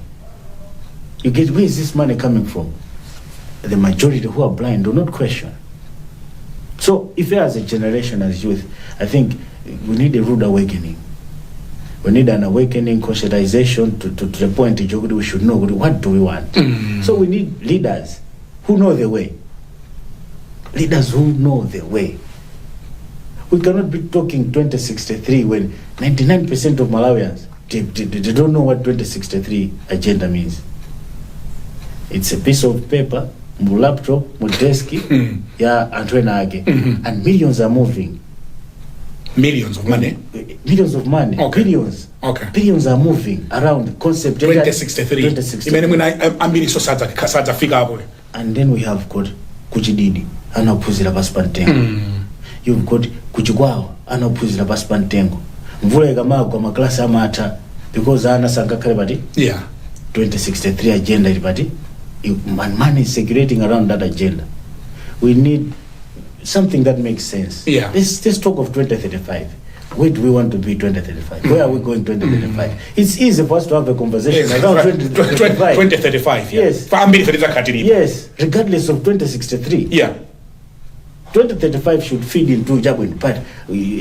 You get, where is this money coming from? The majority who are blind do not question. So if we as a generation, as youth, I think we need a rude awakening. We need an awakening, conscientization to the point we should know what do we want. So we need leaders who know the way. Leaders who know the way. We cannot be talking 2063 when 99% of Malawians they don't know what 2063 agenda means. It's a piece of paper, mu laptop, mu desk, yeah, and millions are moving.
Millions of money?
Millions of money.
Okay.
Billions.
Okay.
Billions are moving around the concept.
2063.
And then we have got Kuchididi, anapuzira paspantengo. You've got Kuchigwao, anapuzira paspantengo. Mvula ikamagwa maklasi amata because ana sankakale bati.
Yeah.
2063 agenda ilipati. Man is circulating around that agenda. We need something that makes sense.
Yeah.
Let's talk of 2035. Where do we want to be 2035? Where are we going 2035? It's easy for us to have a conversation around 2035.
2035, yeah.
Yes. Yes, regardless of 2063.
Yeah.
2035 should feed into Jabwin, but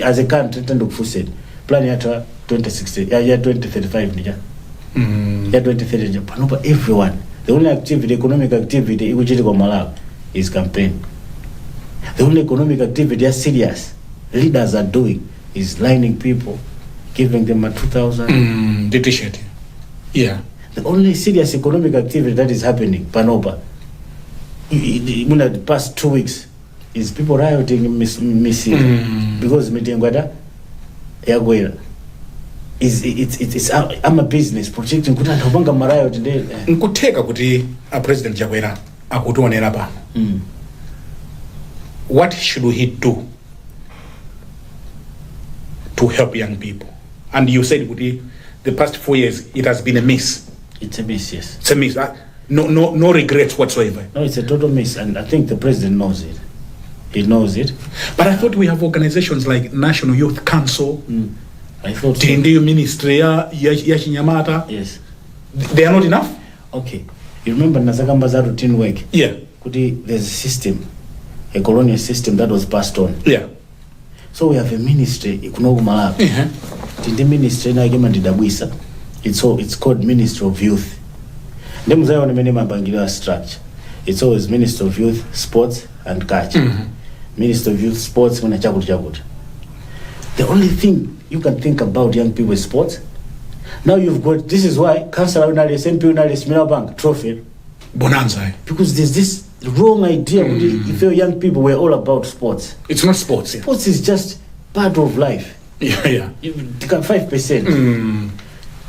as a country, said, plan at 2060, yeah, 2035, yeah, 2030, but everyone. The only activity, economic activity, Malawi is campaign. The only economic activity as serious leaders are doing is lining people, giving them a 2,000.
The t-shirt. Yeah.
The only serious economic activity that is happening, Panoba, in the past 2 weeks, is people rioting in missing because Mitengwada, Chakwera. I'm a business protecting kutanda kubanga marayo today.
Nkuteka kuti a President Chakwera akutionera pa. What should he do to help young people? And you said kuti the past 4 years it has been a miss.
It's a miss, yes.
It's a miss. No regrets whatsoever.
No, it's a total miss, and I think the president knows it. He knows it.
But I thought we have organizations like National Youth Council.
I thought so.
Ministry ya Chinyamata.
Yes.
They are not enough?
Okay. You remember Nazakambaza routine work?
Yeah.
There's a system, a colonial system that was passed on.
Yeah.
So we have a ministry, Ikunogu Malawi. The ministry na gema ndidabwisa. It's called Ministry of Youth. Ndemuzaya wane mene mabangila structure. It's always Ministry of Youth, Sports and Culture. Ministry of Youth, Sports, muna chakutu. The only thing you can think about young people is sports. Now you've got, this is why Councillor Unalius, MP Unalius, Miller Bank, trophy.
Bonanza.
Because there's this wrong idea if your young people were all about sports.
It's not sports. Yeah.
Sports is just part of life.
Yeah.
You can 5%.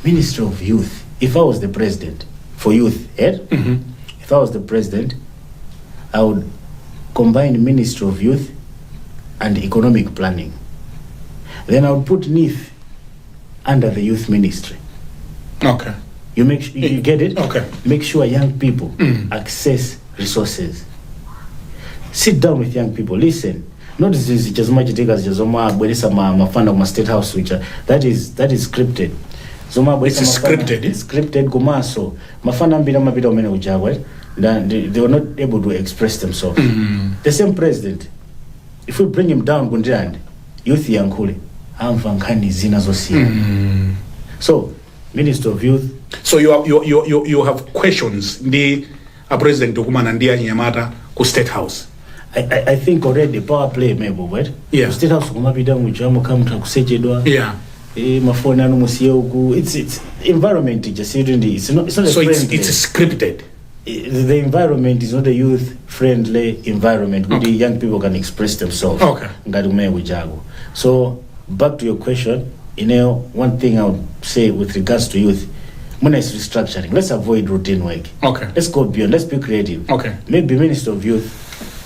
Ministry of Youth. If I was the president for youth, if I was the president, I would combine Ministry of Youth and economic planning. Then I would put NIF under the youth ministry.
Okay.
You get it?
Okay.
Make sure young people access resources. Sit down with young people. Listen, not zizi chazomachitika zoma abweresa mafanda kuma state house which that is scripted. Zoma abweresa scripted komanso mafanda ambiri amapita umene ujagwa they were not able to express themselves. The same president, if we bring him down kundirandi youth yankhule amva nkhani zina zosiyana. So Minister of Youth.
So you have questions the president dokumana ndiye anyamata ku state house.
I think already power play maybe but
yeah.
State house kumapita muchamo kamta kusechedwa.
Yeah.
Mafoni anu musiye uku it's environment just it's not
so it's scripted.
The environment is not a youth friendly environment where the young people can express themselves.
Okay.
So back to your question, one thing I would say with regards to youth, when it's restructuring, let's avoid routine work.
Okay.
Let's go beyond, let's be creative.
Okay.
Maybe Minister of Youth,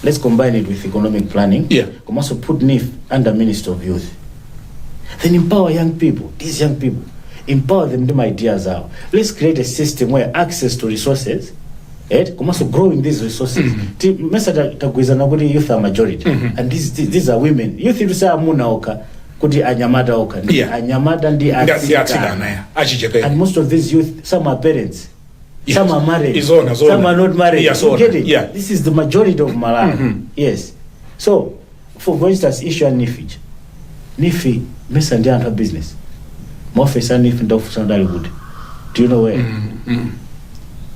let's combine it with economic planning.
Yeah.
Come also put NIF under Minister of Youth. Then empower young people, these young people. Empower them, them ideas out. Let's create a system where access to resources, come also growing these resources. Youth are majority. And these are women. Youth is amunaoka. Kuti anyamata oka. Anyamata ndi atsika. And most of these youth, some are parents. Yes. Some are married. Some are not married.
Yes,
you get it? Yeah. This is the majority of Malawi. Yes. So, for instance, issue and Nifi, mesa ndi antu business. Mofesa Nifi ndofu sandali good. Do you know where?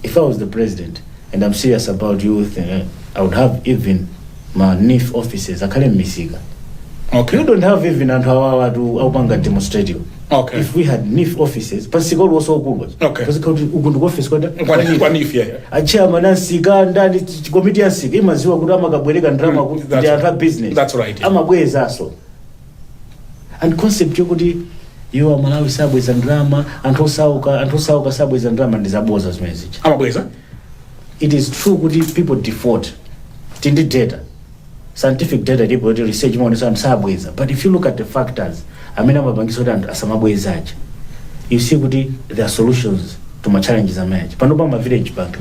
If I was the president and I'm serious about youth, I would have even my NIF offices. Okay. You don't have even Antawa to Aupanga demonstrative.
Okay.
If we had NIF offices, but Sigol was so good.
Okay.
Because Ugundu office
one NIF, yeah.
A chairman and Siganda, committee and Sig, Imazu, Gudama, Gabriel, and drama, they have business.
That's right.
I'm a way also. And concept you are Malawi subways and drama, and Tosauka subways and drama, and Disaboza's message.
I'm a way,
it is true, people default. In the data. Scientific data, people research more on subways. But if you look at the factors, I mean, you see, there are solutions to my challenges. My village bank,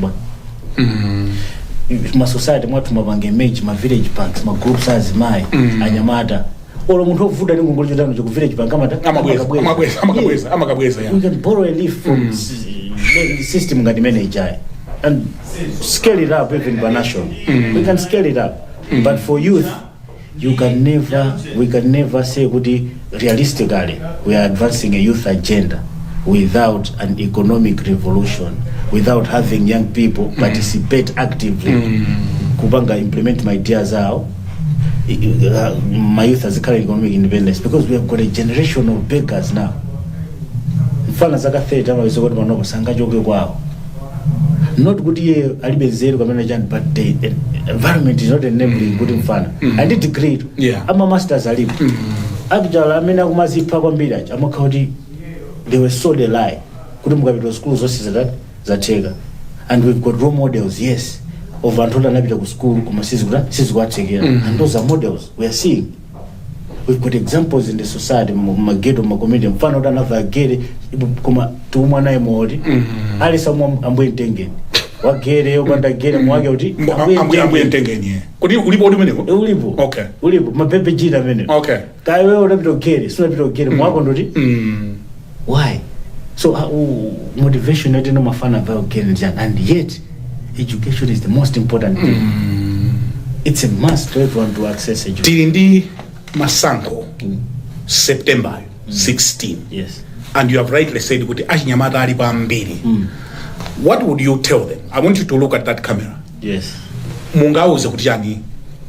my society, my village banks, my groups as my anyamata. All of food and village bank. We can borrow a leaf from the system and manage and scale it up even by national. We can scale it up. But for youth, we can never say realistically we are advancing a youth agenda without an economic revolution, without having young people participate actively. Kubanga implement my ideas out. My youth has a current economic independence because we have got a generation of beggars now. Not good here, but the environment is not enabling good in fun. I did degree. Yeah. I'm a master's alib. They were so they lie. Couldn't go to schools that and we've got role models, yes. Of Antola Nabita school, and those are models we are seeing. We've got examples in the society, Magedo, Macomedian, Fano, another Gede, Tumana Modi, Ali someone I'm going to what Gede, Uganda Gede, Mwagoti, I'm going to could you Ulibo? Okay. Ulibo, my baby Gina minute. Okay. Kaiwe or Rabito Gede, Snapito Gede, Mwagoti. Why? So, motivation, I don't know my fan about Gede, and yet, education is the most important thing. It's a must for everyone to access education.
Tilindi Masanko, September 16.
Yes.
And you have rightly said, what would you tell them? I want you to look at that camera.
Yes.
Mungauze kutijani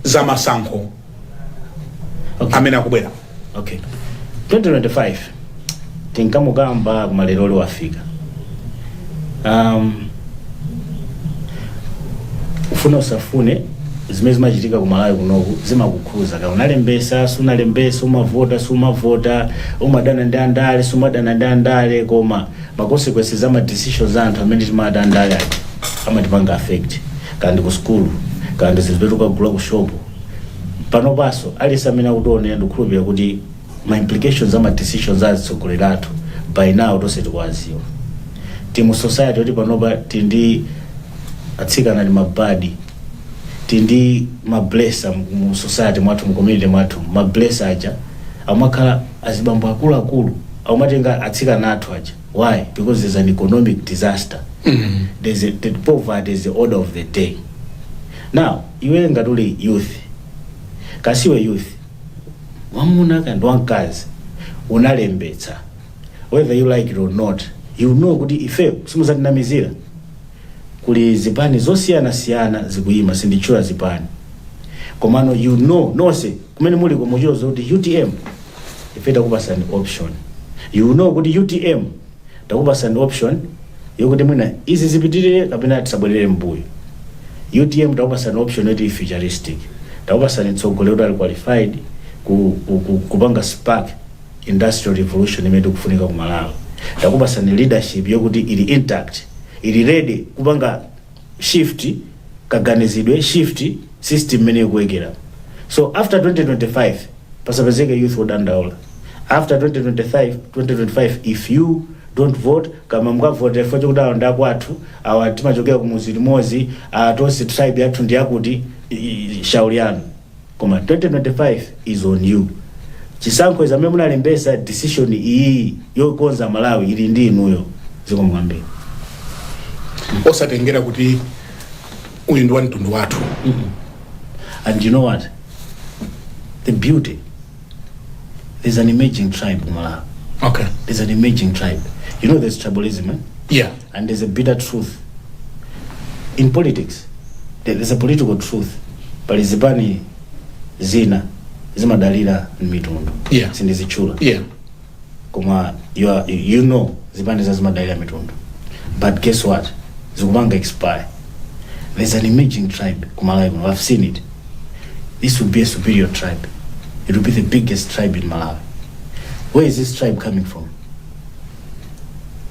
za Masanko.
Okay.
Amena kubwera.
Okay. 2025. Tinkamugamba kumalelolo wafika. Ufuna usafune zimezi majitika kumalawi kunoku zima kukuza ka unalembesa sunalembesa umavota umadana ndandale sumadana ndandale koma consequences za decisions anthu amene timadandale amatipanga affect kandi ku school kandi zibetuka kugula ku shop pano paso alisamina kutone ndikhulupira kuti ma implications za decisions azitsogoleratu by now tose tikwaziwa timu society oti panopa tindi atsikana ndi mabadi tindi mablessa mu society mwathu mu community mwathu mablessa aja amakhala azibambo akulu amatenga atsika nathu aja. Why? Because there's an economic disaster. The poverty is the order of the day. Now iwe ngatuli youth kasiwe youth wamuna kandi wankazi unalembetsa, whether you like it or not, you know kuti ife simuzatinamizira kuli zipani zosiyana zikuyima sindichula zipani komano you know nose kumene muli kumuchozo kuti UTM ife takupasani option, you know kuti UTM takupasani option yokuti mwina izi zipitirire kapena tisabwerere mbuyo. UTM takupasani option yoti futuristic, takupasani tsogolero ali qualified kupanga spark industrial revolution imene kufunika ku Malawi, takupasani leadership yokuti ili intact, ili ready kupanga shift kaganizidwe shift system imene kuwekera. So after 2025 pasapezeke youth wodandaula. After 2025 if you don't vote kama mukavote focho kuti nda kwathu awatima chokera kumuzi limozi atosi tribe yathu ndi yakuti shauri yanu, koma 2025 is on you. Chisankho izamene munalembesa decision iyi yokonza Malawi ili ndi inuyo ziko mwambe
osatengera kuti uyu ndi wantundu wathu.
And you know what, the beauty, there's an emerging tribe in Malawi.
Okay,
there's an emerging tribe. You know there's tribalism, eh?
Yeah.
And there's a bitter truth in politics. There's a political truth, but izipani zina zimadalira mitundu.
Yeah.
Sindizichula.
Yeah.
Koma you know zipani zimadalira mitundu. But guess what? Zikubanga expire. There's an emerging tribe Malawi. I've seen it. This will be a superior tribe. It will be the biggest tribe in Malawi. Where is this tribe coming from?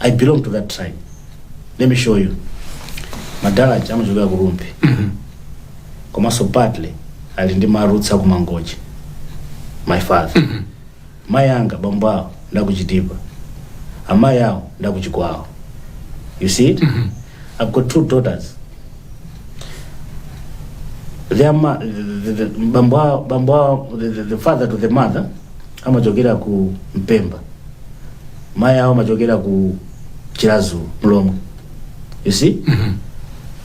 I belong to that tribe. Let me show you. Madala chama choka kurumpi. Komaso partly alindima roots akumangoji. My father. Mayanga bambao ndakuchitipa. Amayao ndakuchikwao. You see it? I've got two daughters. The father to the mother amachokera ku Mpemba, maya amachokera ku Chilazu Mlongo. You see?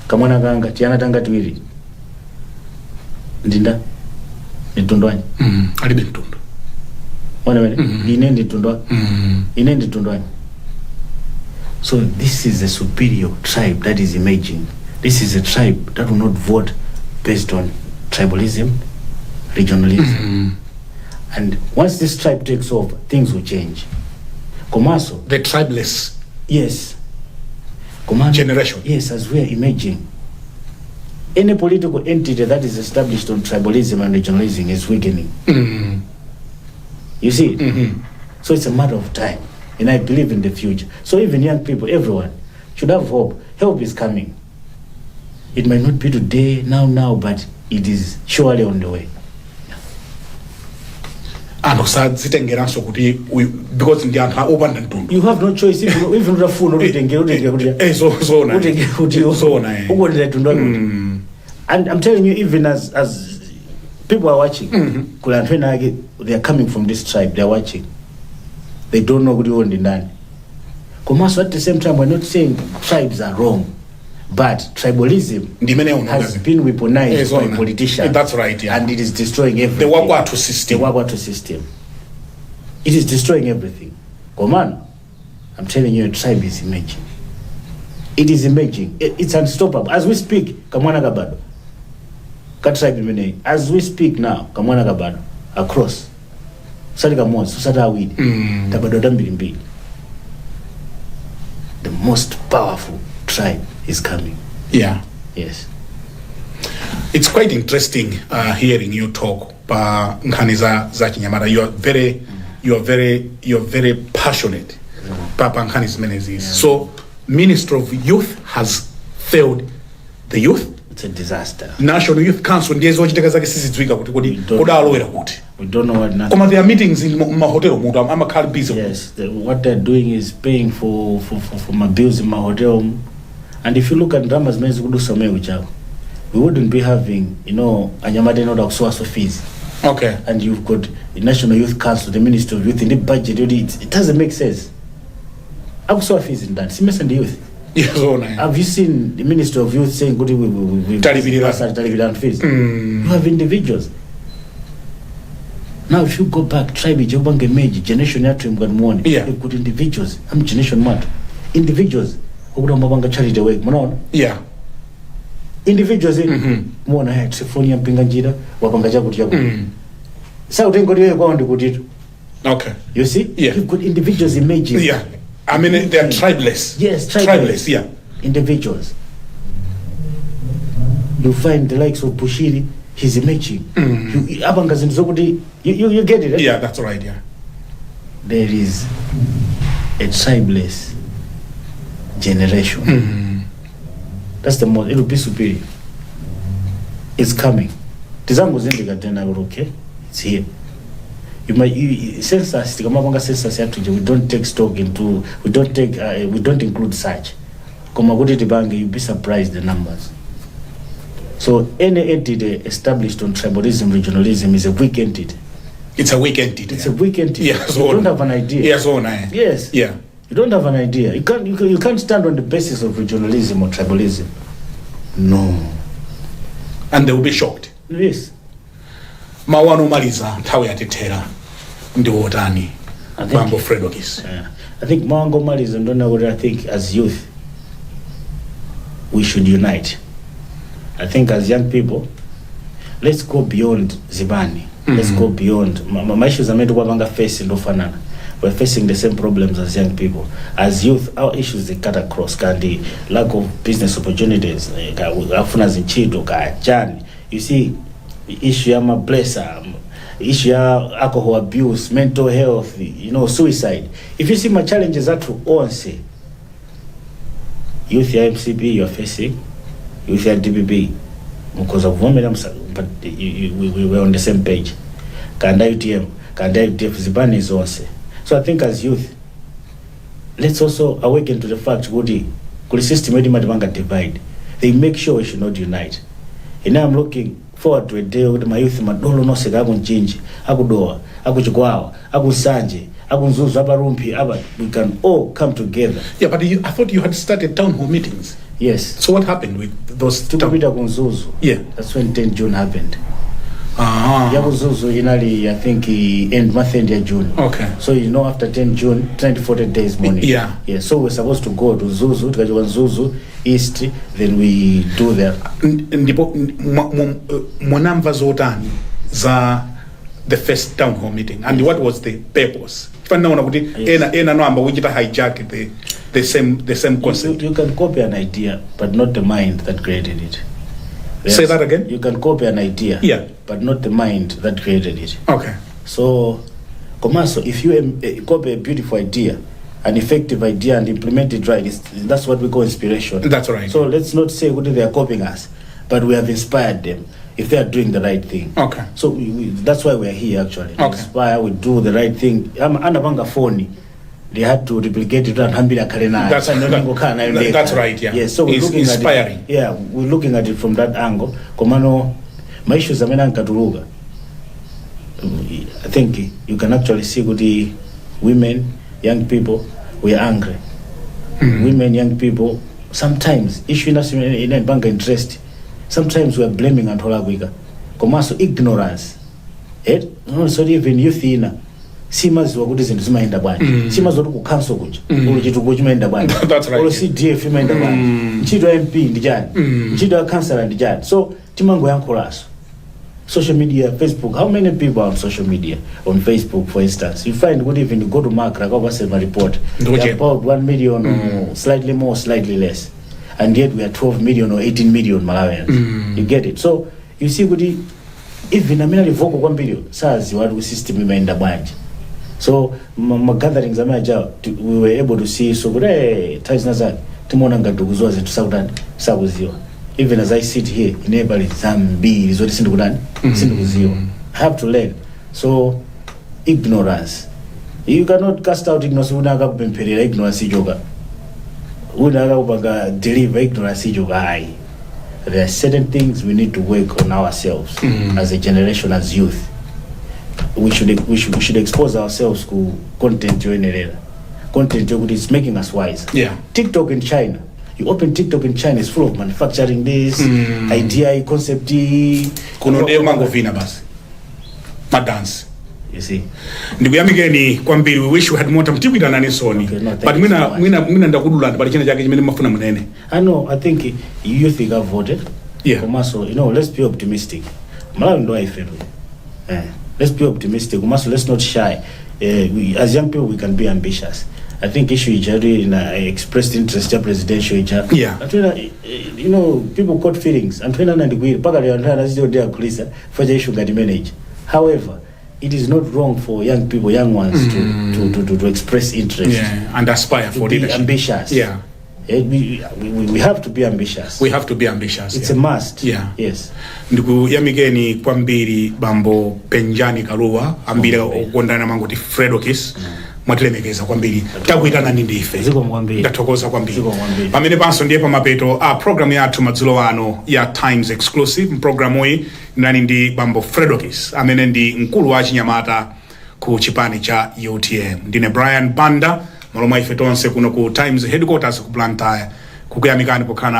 Kamwana kanga tiana tanga tiwiri ndinda nitundwani
alibe ntundu
wana wene ine nditundwa ine nditundwani. So this is a superior tribe that is emerging. This is a tribe that will not vote based on tribalism, regionalism. And once this tribe takes over, things will change. Komaso,
the tribeless,
yes, Komando,
generation,
yes, as we are emerging, any political entity that is established on tribalism and regionalism is weakening. You see it? So it's a matter of time, and I believe in the future. So even young people, everyone should have hope. Help is coming. It might not be today, now, but it is surely on the way.
And osadzitengeranso kuti because ndi anthu opanda ntundu.
You have no choice even utafuna utengera kuti
zona
ukondera tundu. And I'm telling you, even as people are watching, they are coming from this tribe, they are watching, they don't know kuti ondi ndani. Komaso at the same time, we're not saying tribes are wrong, but tribalism has been weaponized by politicians.
That's right, yeah.
And it is destroying everything.
The Wagwatu system.
It is destroying everything. Come on. I'm telling you, a tribe is emerging. It is emerging. It's unstoppable. As we speak, Kamwana Gabado. As we speak now, Kamwana Gabado. Across. Sadika Mons, Susada Weed. Tabado Dambilimbi. The most powerful tribe is coming.
Yeah.
Yes.
It's quite interesting hearing you talk. Pa Nkhani za Chinyamata. You are very passionate. Papa Nkhani Zimenezis. So Ministry of Youth has failed the youth.
It's a disaster.
National Youth Council ndiye zochitika zake sisi dzwika kuti kudalowera kuti.
We don't know what.
Koma there are meetings in my hotel. I'm a car busy.
Yes, what they're doing is paying for my bills in my hotel. And if you look at dramas, men do some we wouldn't be having, anyamata noda kusowaso fees.
Okay.
And you've got the National Youth Council, the Ministry of Youth in the budget. It doesn't make sense. Akusowa fees in that. See, the youth.
Yes,
have you seen the Ministry of Youth saying good we television fees? You have individuals. Now if you go back, tribe Jobange Meji, generation yatu mgani
yeah.
You've got individuals. I'm generation matu. Individuals. Okuda mabanga charity work. Munaona?
Yeah.
Individuals muona haya telefoni ya mpinga njira wapanga chakuti yako. Sasa utengo diwe kwa ndi kuti.
Okay.
You see?
Yeah.
You've got individuals emerging.
Yeah. I mean they are tribeless.
Yes,
tribeless, yeah.
Individuals. You find the likes of Bushiri, he's emerging. Abanga zintu zokuti you get it, right?
Yeah, that's right, yeah.
There is a tribeless generation. That's the most, it will be superior. It's coming. Tizangu zindika tena okay? It's here. Census, we don't take stock into, we don't include such. You'll be surprised the numbers. So any entity established on tribalism, regionalism is a weak entity.
It's a weak entity.
It's a weak entity.
Yeah,
you don't have an idea.
Yes,
yes.
Yeah.
You don't have an idea. You can't stand on the basis of regionalism or tribalism. No.
And they will be shocked.
Yes.
Mawano maliza tawe atitera ndio wotani mambo Fredokiss.
I think Mango maliza ndona what I think as youth we should unite. I think as young people let's go beyond Zibani. Let's go beyond my issues are made to wabanga face ndo fanana. We're facing the same problems as young people. As youth, our issues they cut across. The lack of business opportunities, you see, issue ya mablesa, issue ya alcohol abuse, mental health, suicide. If you see my challenges that to all say, youth ya MCP you're facing, youth ya DBB, because of women, but we were on the same page. Kanda UTM, Kanda UTF, Zibani is also. So I think as youth, let's also awaken to the fact that the system divide. They make sure we should not unite. And now I'm looking forward to a day with my youth, madolo no sega change, akudoa, akuchukwawa, akusanje, akunzuzu, abarumpi, we can all come together.
Yeah, but I thought you had started town hall meetings.
Yes.
So what happened with those?
Yeah. That's when 10 June happened. Yabuzuzu inali I think month end June.
Okay.
So after 10 June 40 days morning.
Yeah.
Yeah. So we're supposed to go to Zuzu, Zuzu East, then we do that.
Ndipo mwanamva zotani za the first town hall meeting and what was the purpose? Fana una kuti ena no amba wichita hijack the same concept.
You can copy an idea but not the mind that created it. Yes.
Say that again.
You can copy an idea, but not the mind that created it.
Okay.
So, if you copy a beautiful idea, an effective idea, and implement it right, that's what we call inspiration.
That's right.
So let's not say what they are copying us, but we have inspired them if they are doing the right thing.
Okay.
So that's why we are here actually.
Okay.
Inspire, we do the right thing. I'm anabanga phone. They had to replicate it and hambila karena.
That's right, yeah.
Yes, so we're looking
inspiring.
At it. Yeah, we're looking at it from that angle. Komano, my issues are nkatuluga. I think you can actually see with the women, young people, we are angry. Women, young people, sometimes issue in bank interest. Sometimes we are blaming and holagwika. Komaso ignorance. No, so even youth ina. Simazi wakuti zintu zimaenda bwanji simazi kuti kucancel kuja chitukuko chimaenda bwanji
That's right.
Olo CDF imaenda bwanji ntchito ya MP ndijani ntchito ya councilor ndijani. So timango yankhulaso social media, Facebook. How many people are on social media? On Facebook, for instance, you find good even you go to Makra, go a report. We are about 1 million or slightly more, slightly less, and yet we are 12 million or 18 million Malawians. You get it? So you see, good even a minute vocal 1 billion. SARS, you have system imaenda bwanji. So my gatherings we were able to see so good ties Nzake timona ngadukuzoa zetu sakuziwa. Even as I sit here in neighboring Zambi is what is sindukuziwa. I have to learn. So ignorance. You cannot cast out ignorance unaka kupemperera ignorance ijoka. Unaka ubaga deliver ignorance ijoka. there are certain things we need to work on ourselves as a generation, as youth. We should expose ourselves to content content is making us wise.
Yeah.
TikTok in China. You open TikTok in China, it's full of manufacturing this, idea, concept.
Kunode basi. Madance.
You see.
Ndikuyamikeni kwambiri. We wish we had more time. Tipita nani soni.
Okay, no,
but mina ndakudulanda but china chake chimene mafuna munene.
I know, I think youth have voted.
Yeah.
Komaso, let's be optimistic. Malawi ndo ifelo. Let's be optimistic. Komaso, let's not shy. As young people we can be ambitious. I think issue in expressed interest in presidential
yeah.
People caught feelings and for the issue got managed. However, it is not wrong for young people, young ones to express interest,
and aspire for
be
leadership.
Ambitious.
Yeah.
We have to be ambitious.
We have to be ambitious.
It's a must.
Yeah.
Yes.
Ndikuyamikeni kwambiri bambo Penjani Kaluwa ambira okondana mangoti Fredokiss. Mwatilemekeza kwambiri takuitana ndi ife ndatokoza kwambiri pamene panso ndiye pamapeto program yathu madzulo ano ya Times Exclusive. Programu iyi nani ndi bambo Fredokiss amene ndi mkulu wa chinyamata ku chipani cha UTM. Ndine Brian Banda malomwa ife tonse kuno ku Times headquarters ku Blantyre kukuyamikani pokhala